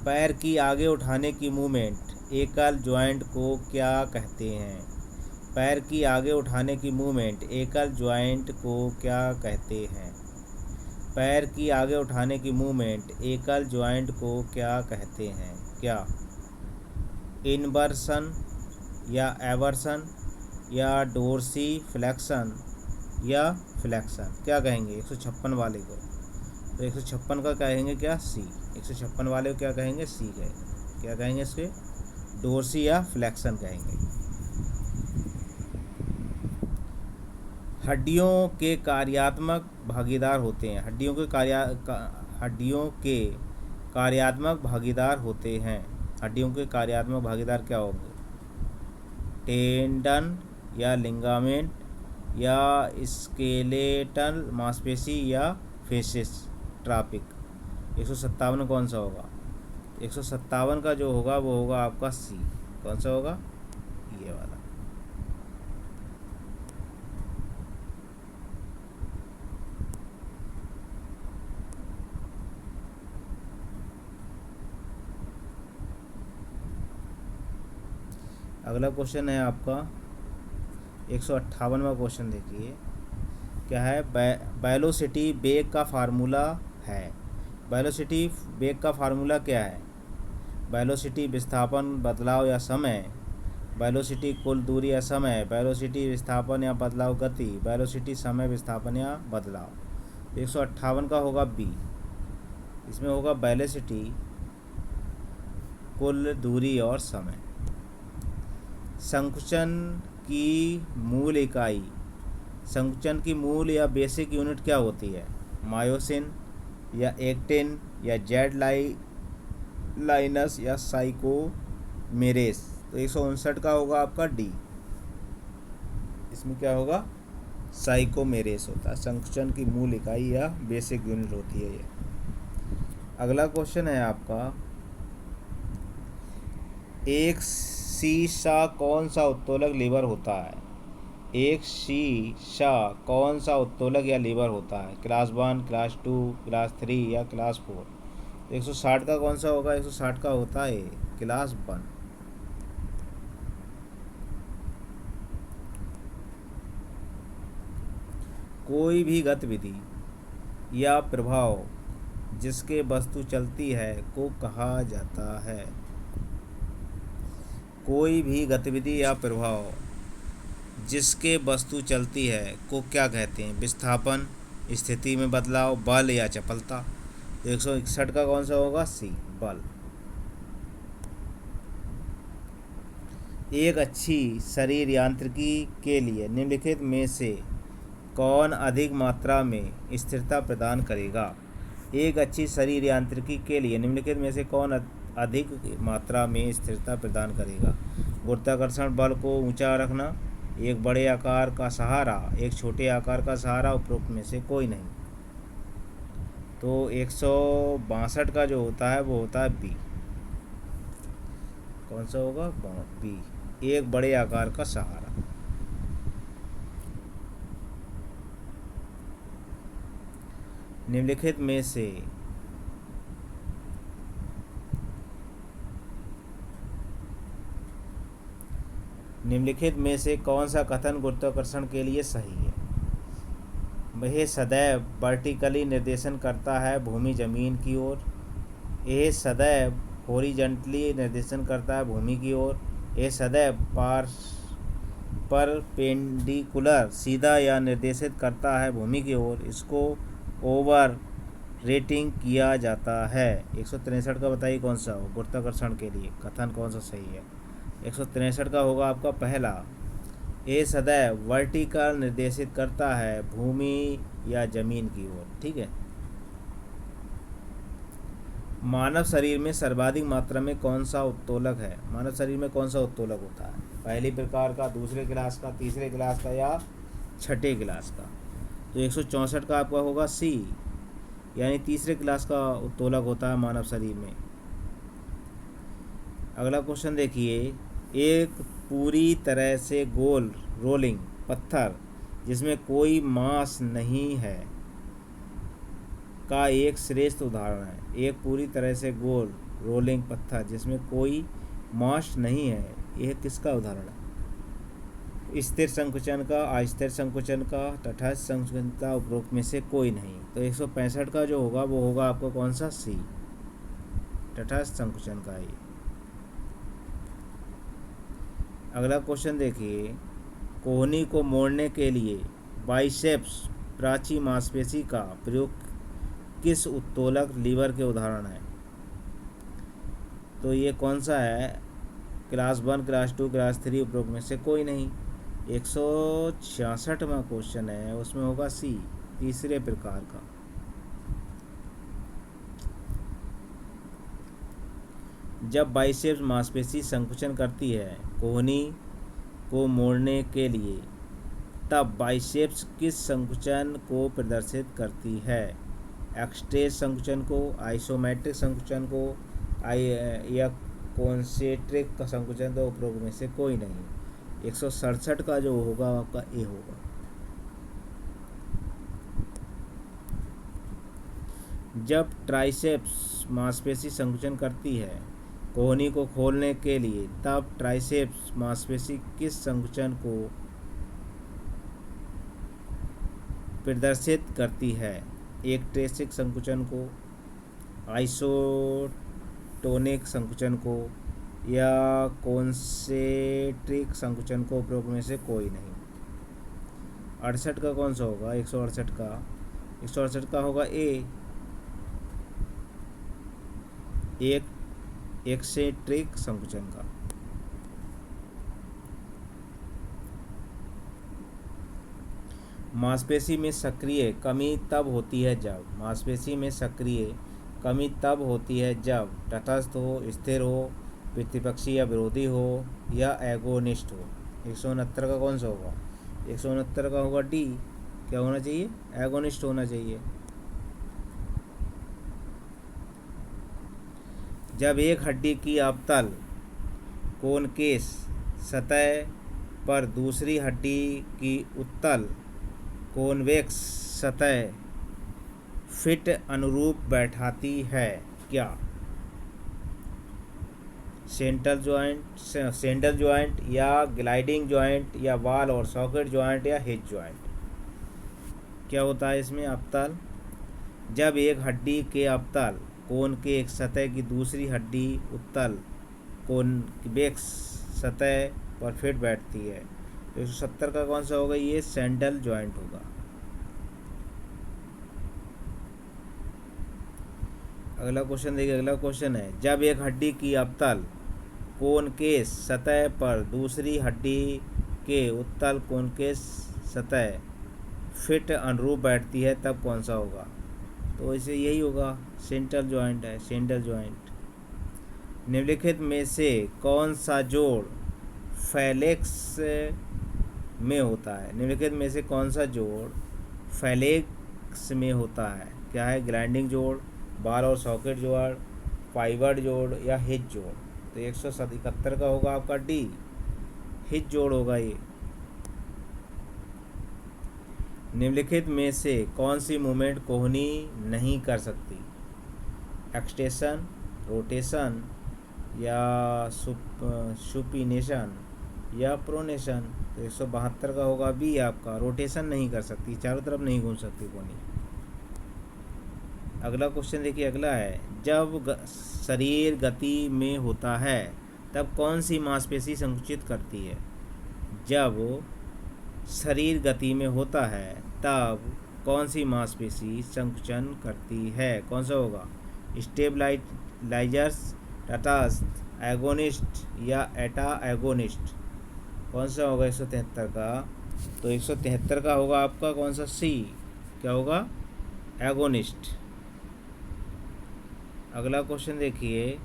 पैर की आगे उठाने की मूवमेंट एकल जॉइंट को क्या कहते हैं? पैर की आगे उठाने की मूवमेंट एकल जॉइंट को क्या कहते हैं? पैर की आगे उठाने की मूवमेंट एकल जॉइंट को क्या कहते हैं? क्या इनवर्सन, या एवर्सन, या डोर्सी फ्लेक्शन, या फ्लेक्शन? क्या कहेंगे 156 वाले को? तो 156 का कहेंगे क्या? सी। 156 वाले को क्या कहेंगे? सी कहेंगे। क्या कहेंगे इसके? डोर्सी या फ्लेक्शन कहेंगे। हड्डियों के कार्यात्मक भागीदार होते हैं। हड्डियों के कार्यात्मक भागीदार होते हैं। हड्डियों के कार्यात्मक भागीदार क्या होंगे? टेंडन, या लिगामेंट, या स्केलेटल मांसपेशी, या फेसिस ट्रापिक। 157 कौन सा होगा? 157 का जो होगा वो होगा आपका सी। कौन सा होगा? ये वाला। अगला क्वेश्चन है आपका 158वां क्वेश्चन। देखिए क्या है? वेलोसिटी वेग का फार्मूला है। वेलोसिटी वेग का फार्मूला क्या है? वेलोसिटी विस्थापन, बदलाव या समय, वेलोसिटी कुल दूरी या समय, वेलोसिटी विस्थापन या बदलाव गति, वेलोसिटी समय विस्थापन या बदलाव। 158 का होगा बी। इसमें होगा वेलोसिटी कुल दूरी और समय। संकुचन की मूल इकाई, संकुचन की मूल या बेसिक यूनिट क्या होती है? मायोसिन या एक्टिन या जेड लाइनस या साइकोमेरेस। तो 159 का होगा आपका डी। इसमें क्या होगा? साइकोमेरेस होता है। संकुचन की मूल इकाई या बेसिक यूनिट होती है ये। अगला क्वेश्चन है आपका, एक शीशा कौन सा उत्तोलक लीवर होता है? एक शीशा कौन सा उत्तोलक या लीवर होता है? क्लास 1, क्लास 2, क्लास 3 या क्लास 4? 160 का कौन सा होगा? 160 का होता है क्लास 1। कोई भी गतिविधि या प्रभाव जिसके वस्तु चलती है को कहा जाता है? कोई भी गतिविधि या प्रभाव जिसके वस्तु चलती है को क्या कहते हैं? विस्थापन, स्थिति में बदलाव, बल या चपलता। तो 161 का कौन सा होगा? सी, बल। एक अच्छी शरीर यांत्रिकी के लिए निम्नलिखित में से कौन अधिक मात्रा में स्थिरता प्रदान करेगा? एक अच्छी शरीर यांत्रिकी के लिए निम्नलिखित में से कौन अधिक मात्रा में स्थिरता प्रदान करेगा? गुरुत्वाकर्षण बल को ऊंचा रखना, एक बड़े आकार का सहारा, एक छोटे आकार का सहारा, उपरोक्त में से कोई नहीं। तो 162 का जो होता है वो होता है बी। कौन सा होगा? बी, एक बड़े आकार का सहारा। निम्नलिखित में से कौन सा कथन गुरुत्वाकर्षण के लिए सही है? वह सदैव वर्टिकली निर्देशन करता है भूमि जमीन की ओर। यह सदैव हॉरिजॉन्टली निर्देशन करता है भूमि की ओर। यह सदैव परपेंडिकुलर सीधा या निर्देशित करता है भूमि की ओर। इसको ओवर रेटिंग किया जाता है। 163 का बताइए कौन सा हो गुरुत्वाकर्षण के लिए कथन कौन सा सही है? 163 का होगा आपका पहला, ये सदैव वर्टिकल निर्देशित करता है भूमि या जमीन की ओर। ठीक है। मानव शरीर में सर्वाधिक मात्रा में कौन सा उत्तोलक है? मानव शरीर में कौन सा उत्तोलक होता है? पहली प्रकार का, दूसरे क्लास का, तीसरे क्लास का या छठे क्लास का? तो 164 का आपका होगा सी, यानी तीसरे क्लास का उत्तोलक होता है मानव शरीर में। अगला क्वेश्चन देखिए, एक पूरी तरह से गोल रोलिंग पत्थर जिसमें कोई मास नहीं है का एक श्रेष्ठ उदाहरण है। एक पूरी तरह से गोल रोलिंग पत्थर जिसमें कोई मास नहीं है, यह किसका उदाहरण है? स्थिर संकुचन का, अस्थिर संकुचन का, तटस्थ संकुचन का, उपरोक्त में से कोई नहीं। तो 165 का जो होगा वो होगा आपको कौन सा? सी, तटस्थ संकुचन का ही। अगला क्वेश्चन देखिए, कोहनी को मोड़ने के लिए बाइसेप्स प्राची मांसपेशी का प्रयोग किस उत्तोलक लीवर के उदाहरण है? तो ये कौन सा है? क्लास 1, क्लास 2, क्लास 3, उपरोक्त में से कोई नहीं। 166वां क्वेश्चन है, उसमें होगा सी, तीसरे प्रकार का। जब बाइसेप्स मांसपेशी संकुचन करती है कोहनी को मोड़ने के लिए, तब बाइसेप्स किस संकुचन को प्रदर्शित करती है? एक्सटेज संकुचन को, आइसोमेट्रिक संकुचन को, या कॉन्सेंट्रिक संकुचन? तो उपरोक्त में से कोई नहीं। 167 का जो होगा आपका ए होगा। जब ट्राइसेप्स मांसपेशी संकुचन करती है कोहनी को खोलने के लिए, तब ट्राइसेप्स मांसपेशी किस संकुचन को प्रदर्शित करती है? एक्टेसिक संकुचन को, आइसोटोनिक संकुचन को, या कॉन्सेंट्रिक संकुचन को? उपरोक्त में से कोई नहीं। 68 का कौन सा होगा? 168 का होगा ए, एक्सेंट्रिक संकुचन का। मांसपेशी में सक्रिय कमी तब होती है जब, मांसपेशी में सक्रिय कमी तब होती है जब तटस्थ हो, स्थिर हो, प्रतिपक्षी या विरोधी हो, या एगोनिस्ट हो। 169 का कौन सा होगा? 169 का होगा डी। क्या होना चाहिए? एगोनिस्ट होना चाहिए। जब एक हड्डी की अवतल कोनकेश सतह पर दूसरी हड्डी की उत्तल कॉन्वेक्स सतह फिट अनुरूप बैठाती है, क्या? सेंट्रल जॉइंट या ग्लाइडिंग जॉइंट या बॉल और सॉकेट जॉइंट या हिज जॉइंट। क्या होता है इसमें? अवतल, जब एक हड्डी के अवतल कोन के एक सतह की दूसरी हड्डी उत्तल कॉन्वेक्स सतह पर फिट बैठती है। तो 170 का कौन सा होगा? ये सेंट्रल जॉइंट होगा। अगला क्वेश्चन देखिए। अगला क्वेश्चन है, जब एक हड्डी की अवतल कोनकेश सतह पर दूसरी हड्डी के उत्तल कोनकेश सतह फिट अनुरूप बैठती है तब कौन सा होगा? तो इसे यही होगा, सेंट्रल जॉइंट है, सेंट्रल जॉइंट। निम्नलिखित में से कौन सा जोड़ फैलेक्स में होता है? निम्नलिखित में से कौन सा जोड़ फैलेक्स में होता है? क्या है? ग्राइंडिंग जोड़, बाल और सॉकेट जोड़, फाइबर जोड़ या हिज जोड़। तो 171 का होगा आपका डी, हिज जोड़ होगा ये। निम्नलिखित में से कौन सी मूवमेंट कोहनी नहीं कर सकती? एक्सटेंशन, रोटेशन या सुपिनेशन या प्रोनेशन। तो 172 का होगा बी आपका, रोटेशन नहीं कर सकती, चारों तरफ नहीं घूम सकती कोहनी। अगला क्वेश्चन देखिए। अगला है, जब शरीर गति में होता है तब कौन सी मांसपेशी संकुचित करती है? जब शरीर गति में होता है तब कौन सी मांसपेशी संकुचन करती है? कौन सा होगा? स्टेबलाइजर्स, तटस्थ, एगोनिस्ट या एटा एगोनिस्ट। कौन सा होगा 173 का? तो 173 का होगा आपका कौन सा? सी। क्या होगा? एगोनिस्ट। अगला क्वेश्चन देखिए।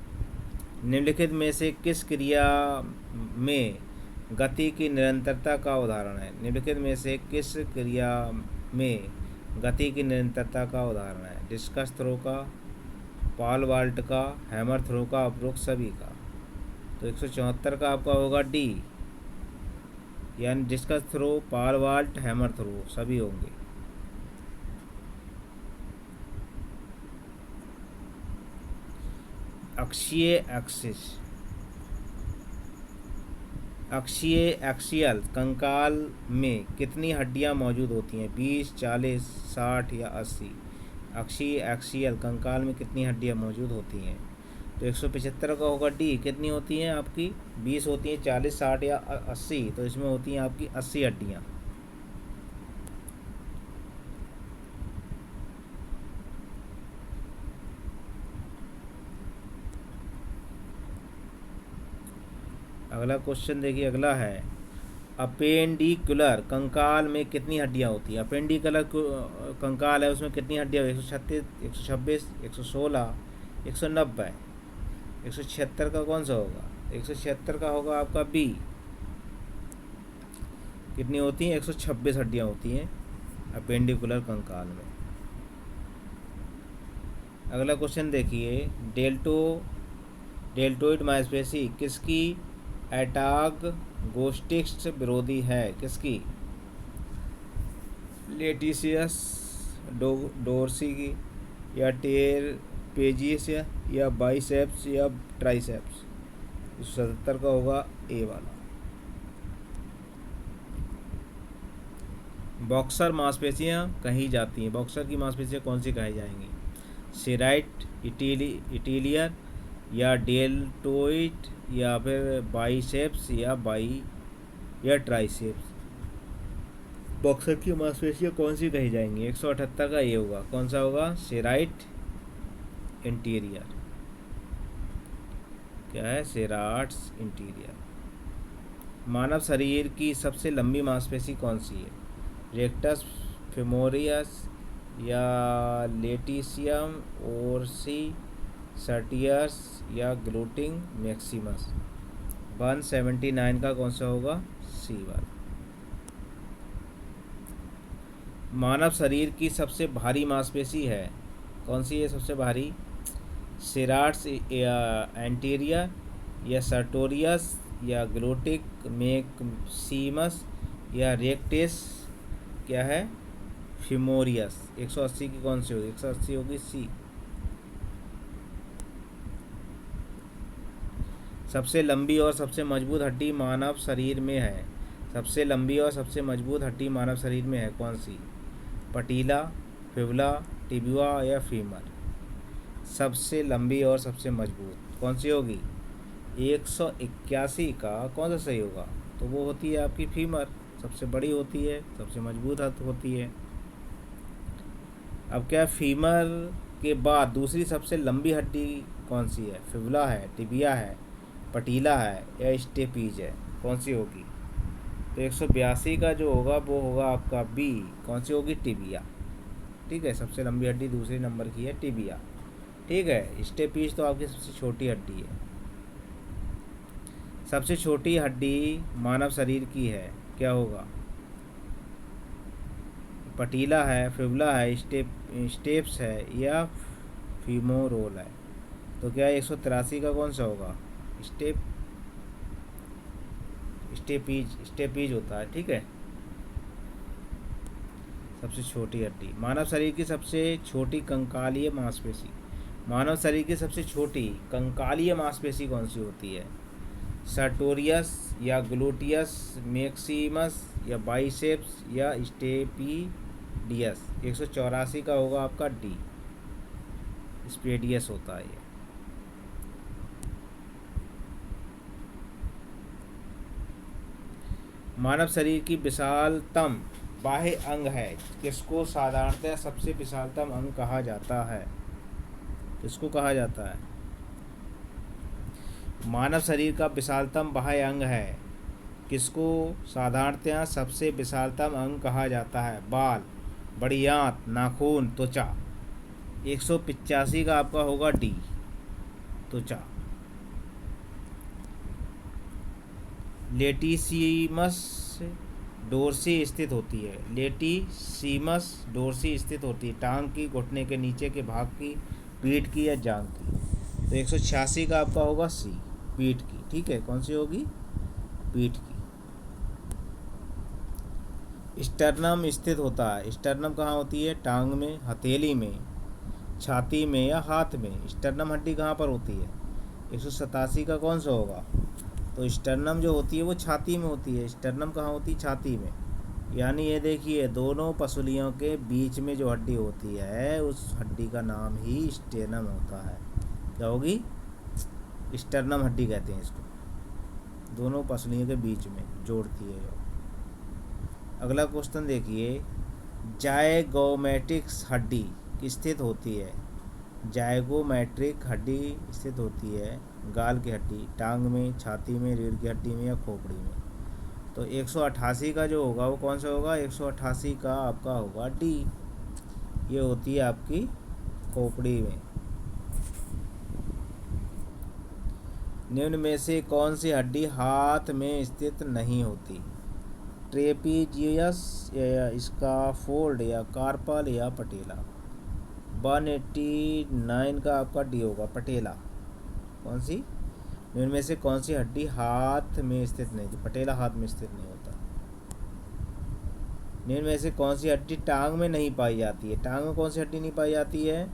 निम्नलिखित में से किस क्रिया में गति की निरंतरता का उदाहरण है? निम्नलिखित में से किस क्रिया में गति की निरंतरता का उदाहरण है? डिस्कस थ्रो का, पॉल वाल्ट का, हैमर थ्रो का, उपरोक्त सभी का। तो 174 का आपका होगा डी, यानी discus throw, pole vault, hammer throw सभी होंगे। अक्षीय एक्सिस, अक्षीय एक्सियल कंकाल में कितनी हड्डियां मौजूद होती हैं? 20, 40, 60 या 80। अक्षीय एक्सियल कंकाल में कितनी हड्डियां मौजूद होती हैं? तो 175 का होगा डी। कितनी होती हैं आपकी? 20 होती हैं, 40, 60 या 80। तो इसमें होती हैं आपकी 80 हड्डियां। अगला क्वेश्चन देखिए। अगला है, अपेंडिकुलर कंकाल में कितनी हड्डियां होती हैं? अपेंडिकुलर कंकाल है, उसमें कितनी हड्डियां? 136, 126, 116, 190। 176 का कौन सा होगा? 176 का होगा आपका बी। कितनी होती हैं? 126 हड्डियां होती हैं अपेंडिकुलर कंकाल में। अगला क्वेश्चन देखिए। डेल्टोइड मांसपेशी किसकी एटागोस्टिक्स विरोधी है? किसकी? लेटिसियस डोर्सी की, या टेरपेजियस या बाइसेप्स या ट्राइसेप्स। 177 का होगा ए वाला। बॉक्सर मांसपेशियां कही जाती हैं। बॉक्सर की मांसपेशियां कौन सी कही जाएंगी? सेराइट, इटीलियर या डेल्टोइड या फिर बाइसेप्स या ट्राइसेप्स। बॉक्सर की मांसपेशियां कौन सी कही जाएंगी? 178 का ये होगा। कौन सा होगा? सेराइट इंटीरियर। क्या है? सेराट्स इंटीरियर। मानव शरीर की सबसे लंबी मांसपेशी कौन सी है? रेक्टस फेमोरियस या लेटिसियम ओरसी सर्टियस या ग्लूटिंग मैक्सिमस? 179 का कौन सा होगा? सी वाला। मानव शरीर की सबसे भारी मांसपेशी है कौन सी है? सबसे भारी सेराट्स या एंटीरियर या सर्टोरियस या ग्लूटिक मैक्सिमस या रेक्टेस क्या है? फिमोरियस। 180 की कौन सी होगी? 180 होगी सी। सबसे लंबी और सबसे मजबूत हड्डी मानव शरीर में है। सबसे लंबी और सबसे मजबूत हड्डी मानव शरीर में है कौन सी? पटीला, फिबुला, टिबिया या फीमर? सबसे लंबी और सबसे मजबूत कौन सी होगी? 181 का कौन सा सही होगा? तो वो होती है आपकी फीमर। सबसे बड़ी होती है, सबसे मजबूत होती है। अब क्या, फीमर के बाद दूसरी सबसे लंबी हड्डी कौन सी है? फिबुला है, टिबिया है, पटीला है या स्टेपीज है? कौन सी होगी? तो 182 का जो होगा वो होगा आपका बी। कौन सी होगी? टिबिया। ठीक है, सबसे लंबी हड्डी दूसरे नंबर की है टिबिया। ठीक है, स्टेपीज तो आपकी सबसे छोटी हड्डी है। सबसे छोटी हड्डी मानव शरीर की है, क्या होगा? पटीला है, फिबुला है, स्टेप्स है या फीमोरोल है? तो क्या 183 का कौन सा होगा? स्टेपीज होता है। ठीक है, सबसे छोटी हड्डी। मानव शरीर की सबसे छोटी कंकालीय मांसपेशी। मानव शरीर की सबसे छोटी कंकालीय मांसपेशी कौन सी होती है? सर्टोरियस या ग्लूटियस मैक्सिमस या बाइसेप्स या स्टेपीडियस? 184 का होगा आपका डी, स्पेडियस होता है ये। मानव शरीर की विशालतम बाह्य अंग है किसको साधारणतः सबसे विशालतम अंग कहा जाता है? किसको कहा जाता है? मानव शरीर का विशालतम बाह्य अंग है किसको साधारणतः सबसे विशालतम अंग कहा जाता है? बाल, बड़ी आंत, नाखून, त्वचा? 185 का आपका होगा डी, त्वचा। लेटिसिमस डोर्सी स्थित होती है। लेटिसिमस डोर्सी स्थित होती है टांग की, घुटने के नीचे के भाग की, पीठ की या जांघ की? तो 186 का आपका होगा सी, पीठ की। ठीक है, कौन सी होगी? पीठ की। स्टर्नम स्थित होता है। स्टर्नम कहाँ होती है? टांग में, हथेली में, छाती में या हाथ में? स्टर्नम हड्डी कहाँ पर होती है? 187 का कौन सा होगा? तो स्टर्नम जो होती है वो छाती में होती है। स्टर्नम कहाँ होती है? छाती में। यानी ये देखिए, दोनों पसलियों के बीच में जो हड्डी होती है उस हड्डी का नाम ही स्टेनम होता है। क्या होगी? स्टर्नम हड्डी कहते हैं इसको, दोनों पसलियों के बीच में जोड़ती है जो। अगला क्वेश्चन देखिए, जायगोमेट्रिक्स हड्डी स्थित होती है। जायगोमेट्रिक हड्डी स्थित होती है गाल की हड्डी, टांग में, छाती में, रीढ़ की हड्डी में या खोपड़ी में? तो 188 का जो होगा वो कौन सा होगा? 188 का आपका होगा डी, ये होती है आपकी खोपड़ी में। निम्न में से कौन सी हड्डी हाथ में स्थित नहीं होती? ट्रेपीजियस या स्काफोल्ड या कार्पल या पटेला? 189 का आपका डी होगा, पटेला। कौन सी? इनमें से कौन सी हड्डी हाथ में स्थित नहीं थी? पटेला हाथ में स्थित नहीं होता। इनमें से कौन सी हड्डी टांग में नहीं पाई जाती है? टांग में कौन सी हड्डी नहीं पाई जाती है?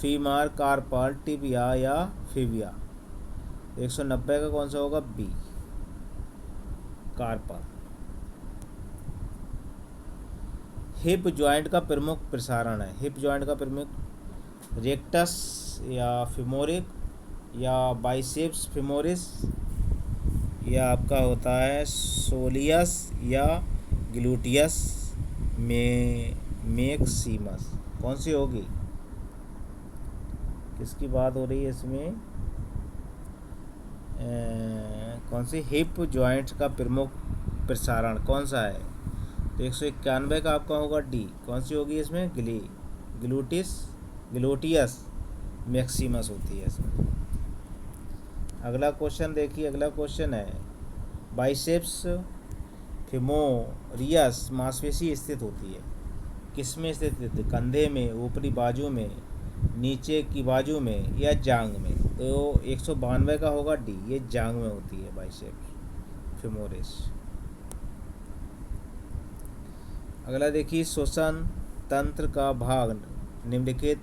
फीमर, कार्पल, टिबिया या फिबिया? 190 का कौन सा होगा? B, carpel. हिप जॉइंट का प्रमुख प्रसारण है। हिप जॉइंट का प्रमुख रेक्टस या फिमोरिक या बाइसेप्स फिमोरिस या आपका होता है सोलियस या ग्लूटियस मैक्सिमस? कौन सी होगी? किसकी बात हो रही है इसमें? कौन सी हिप जॉइंट का प्रमुख प्रसारण कौन सा है? तो 191 का आपका होगा डी। कौन सी होगी इसमें? ग्लूटिस ग्लूटियस मैक्सिमस होती है इसमें। अगला क्वेश्चन देखिए, अगला क्वेश्चन है बाइसेप्स फेमोरियस मांसपेशी स्थित होती है, किस में स्थित होती है? कंधे में, ऊपरी बाजू में, नीचे की बाजू में या जांग में? तो 192 का होगा डी, ये जांग में होती है बाइसेप्स फेमोरिस। अगला देखिए श्वसन तंत्र का भाग निम्नलिखित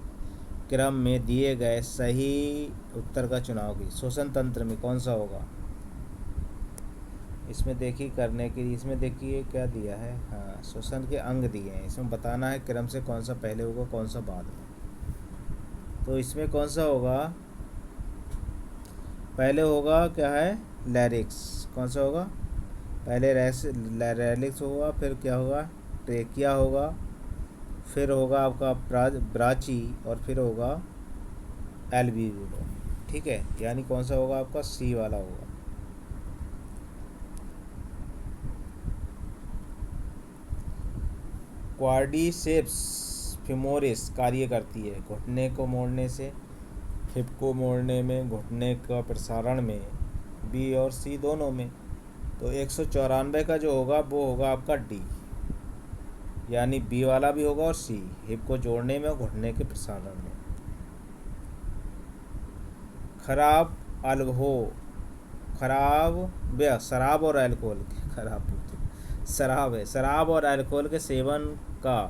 क्रम में दिए गए सही उत्तर का चुनाव कीजिए। श्वसन तंत्र में कौन सा होगा? इसमें देखिए करने के लिए, इसमें देखिए क्या दिया है, हाँ श्वसन के अंग दिए हैं, इसमें बताना है क्रम से कौन सा पहले होगा कौन सा बाद में। तो इसमें कौन सा होगा? पहले होगा क्या है? लैरिक्स। कौन सा होगा? पहले लैरिक्स होगा, फिर क्या होगा? ट्रेकिया होगा, फिर होगा आपका ब्राची और फिर होगा एल्वियोलो। ठीक है, यानी कौन सा होगा आपका? सी वाला होगा। क्वाड्रिसेप्स फेमोरिस कार्य करती है घुटने को मोड़ने से, हिप को मोड़ने में, घुटने का प्रसारण में, बी और सी दोनों में। तो 194 का जो होगा वो होगा आपका डी, यानी बी वाला भी होगा और सी, हिप को जोड़ने में और घुटने के प्रसारण में। खराब शराब और अल्कोहल शराब है, शराब और अल्कोहल के सेवन का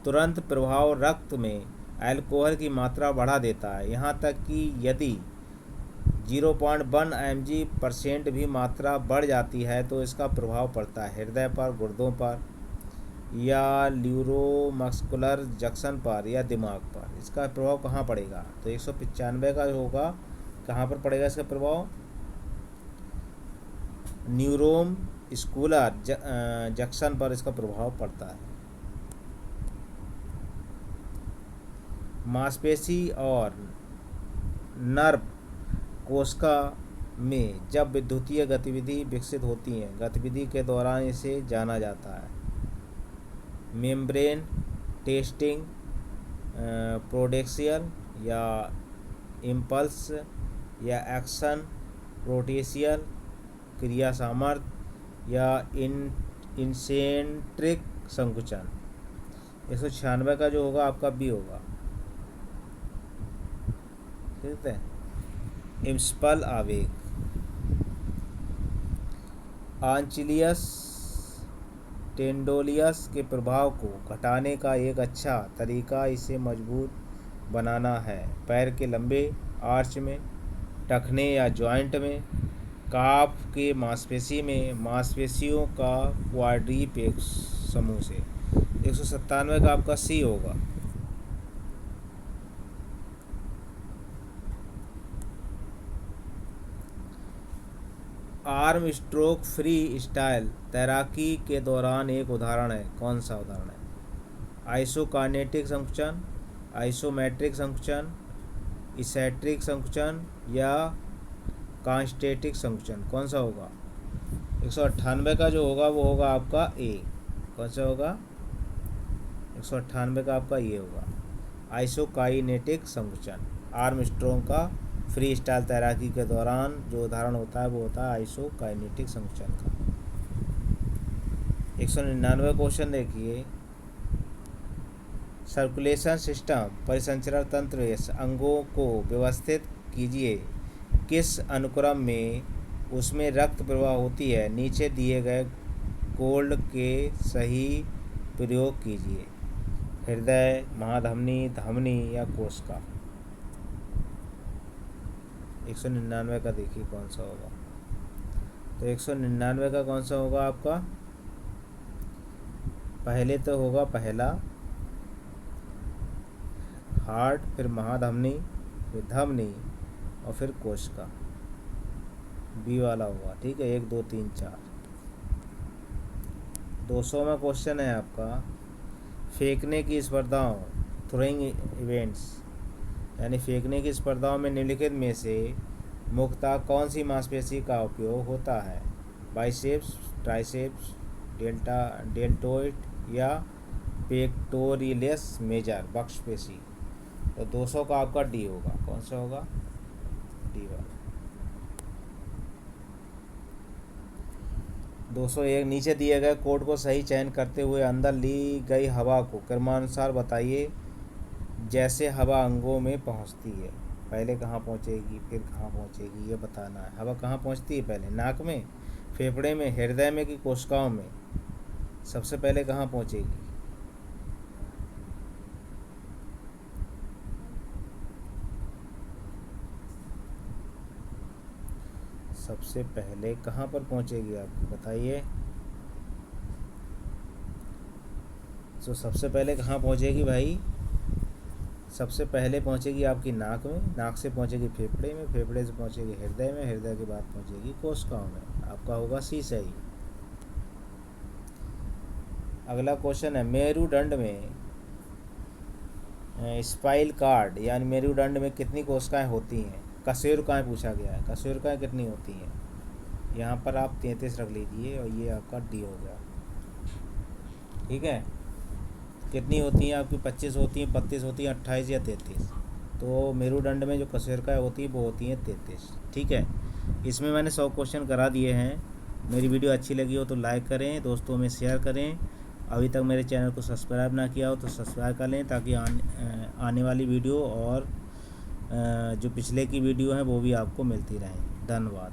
तुरंत प्रभाव रक्त में अल्कोहल की मात्रा बढ़ा देता है, यहाँ तक कि यदि 0.1 mg% भी मात्रा बढ़ जाती है तो इसका प्रभाव पड़ता है हृदय पर, गुर्दों पर या न्यूरोमस्कुलर जंक्शन पर या दिमाग पर। इसका प्रभाव कहाँ पड़ेगा? तो 195 का होगा, कहाँ पर पड़ेगा इसका प्रभाव? न्यूरोमस्कुलर जंक्शन पर इसका प्रभाव पड़ता है। मांसपेशी और नर्व कोशिका में जब विद्युतीय गतिविधि विकसित होती है, गतिविधि के दौरान इसे जाना जाता है मेम्ब्रेन टेस्टिंग प्रोडेक्शियल या इम्पल्स या एक्शन पोटेंशियल क्रिया सामर्थ्य या इंसेंट्रिक संकुचन। 196 का जो होगा आपका बी होगा। ठीक है, इम्पल्स आवेग। आंचिलियस टेंडोलियस के प्रभाव को घटाने का एक अच्छा तरीका इसे मजबूत बनाना है। पैर के लंबे आर्च में, टखने या जॉइंट में, काफ के मांसपेशी में, मांसपेशियों का क्वाड्रीपेक्स समूह से। 197 का आपका सी होगा। आर्म स्ट्रोक फ्री स्टाइल तैराकी के दौरान एक उदाहरण है, कौन सा उदाहरण है? आइसोकाइनेटिक संकुचन, आइसोमेट्रिक संकुचन, इसेंट्रिक संकुचन या कॉन्स्टेटिक संकुचन? कौन सा होगा? 198 का जो होगा वो होगा आपका ए। कौन सा होगा? 198 का आपका ये होगा, आइसोकाइनेटिक संकुचन। आर्म स्ट्रोक का फ्री स्टाइल तैराकी के दौरान जो उदाहरण होता है वो होता है आइसोकाइनेटिक संकुचन का। 199 क्वेश्चन देखिए, सर्कुलेशन सिस्टम परिसंचरण तंत्र अंगों को व्यवस्थित कीजिए, किस अनुक्रम में उसमें रक्त प्रवाह होती है? नीचे दिए गए कोड के सही प्रयोग कीजिए। हृदय, महाधमनी, धमनी या कोशिका? 199 का देखिए कौन सा होगा। तो 199 का कौन सा होगा आपका? पहले तो होगा पहला हार्ट, फिर महाधमनी, फिर धमनी और फिर कोशिका, बी वाला होगा। ठीक है, 1 2 3 4। 200 में क्वेश्चन है आपका, फेंकने की स्पर्धाओं थ्रोइंग इवेंट्स यानी फेंकने की स्पर्धाओं में निम्नलिखित में से मुख्यतः कौन सी मांसपेशी का उपयोग होता है? बाइसेप्स, ट्राइसेप्स, डेल्टोइड या पेक्टोरियलिस मेजर बक्सपेशी। तो 200 का आपका डी होगा। कौन सा होगा? डी वाला। 201 नीचे दिए गए कोड को सही चयन करते हुए अंदर ली गई हवा को क्रमानुसार बताइए। जैसे हवा अंगों में पहुंचती है, पहले कहाँ पहुंचेगी फिर कहाँ पहुंचेगी ये बताना है। हवा कहाँ पहुंचती है? पहले नाक में, फेफड़े में, हृदय में कि कोशिकाओं में? सबसे पहले कहाँ पहुंचेगी? सबसे पहले कहाँ पर पहुंचेगी आपकी बताइए। तो सबसे पहले कहाँ पहुंचेगी भाई? सबसे पहले पहुंचेगी आपकी नाक में, नाक से पहुंचेगी फेफड़े में, फेफड़े से पहुंचेगी हृदय में, हृदय के बाद पहुंचेगी कोशिकाओं में। आपका होगा सी सही। अगला क्वेश्चन है, मेरुदंड में स्पाइल कार्ड यानी मेरुदंड में कितनी कोशिकाएं होती हैं? कशेरुकाएं पूछा गया है। कशेरुकाएं कितनी होती हैं? यहाँ पर आप 33 रख लीजिए और ये आपका डी हो गया। ठीक है, कितनी होती हैं आपकी? 25 होती हैं, 32 होती हैं, 28 या 33? तो मेरुदंड में जो कशेरुकाएं होती हैं वो होती हैं 33। ठीक है, इसमें मैंने 100 क्वेश्चन करा दिए हैं। मेरी वीडियो अच्छी लगी हो तो लाइक करें, दोस्तों में शेयर करें। अभी तक मेरे चैनल को सब्सक्राइब ना किया हो तो सब्सक्राइब कर लें, ताकि आने वाली वीडियो और जो पिछले की वीडियो हैं वो भी आपको मिलती रहें। धन्यवाद।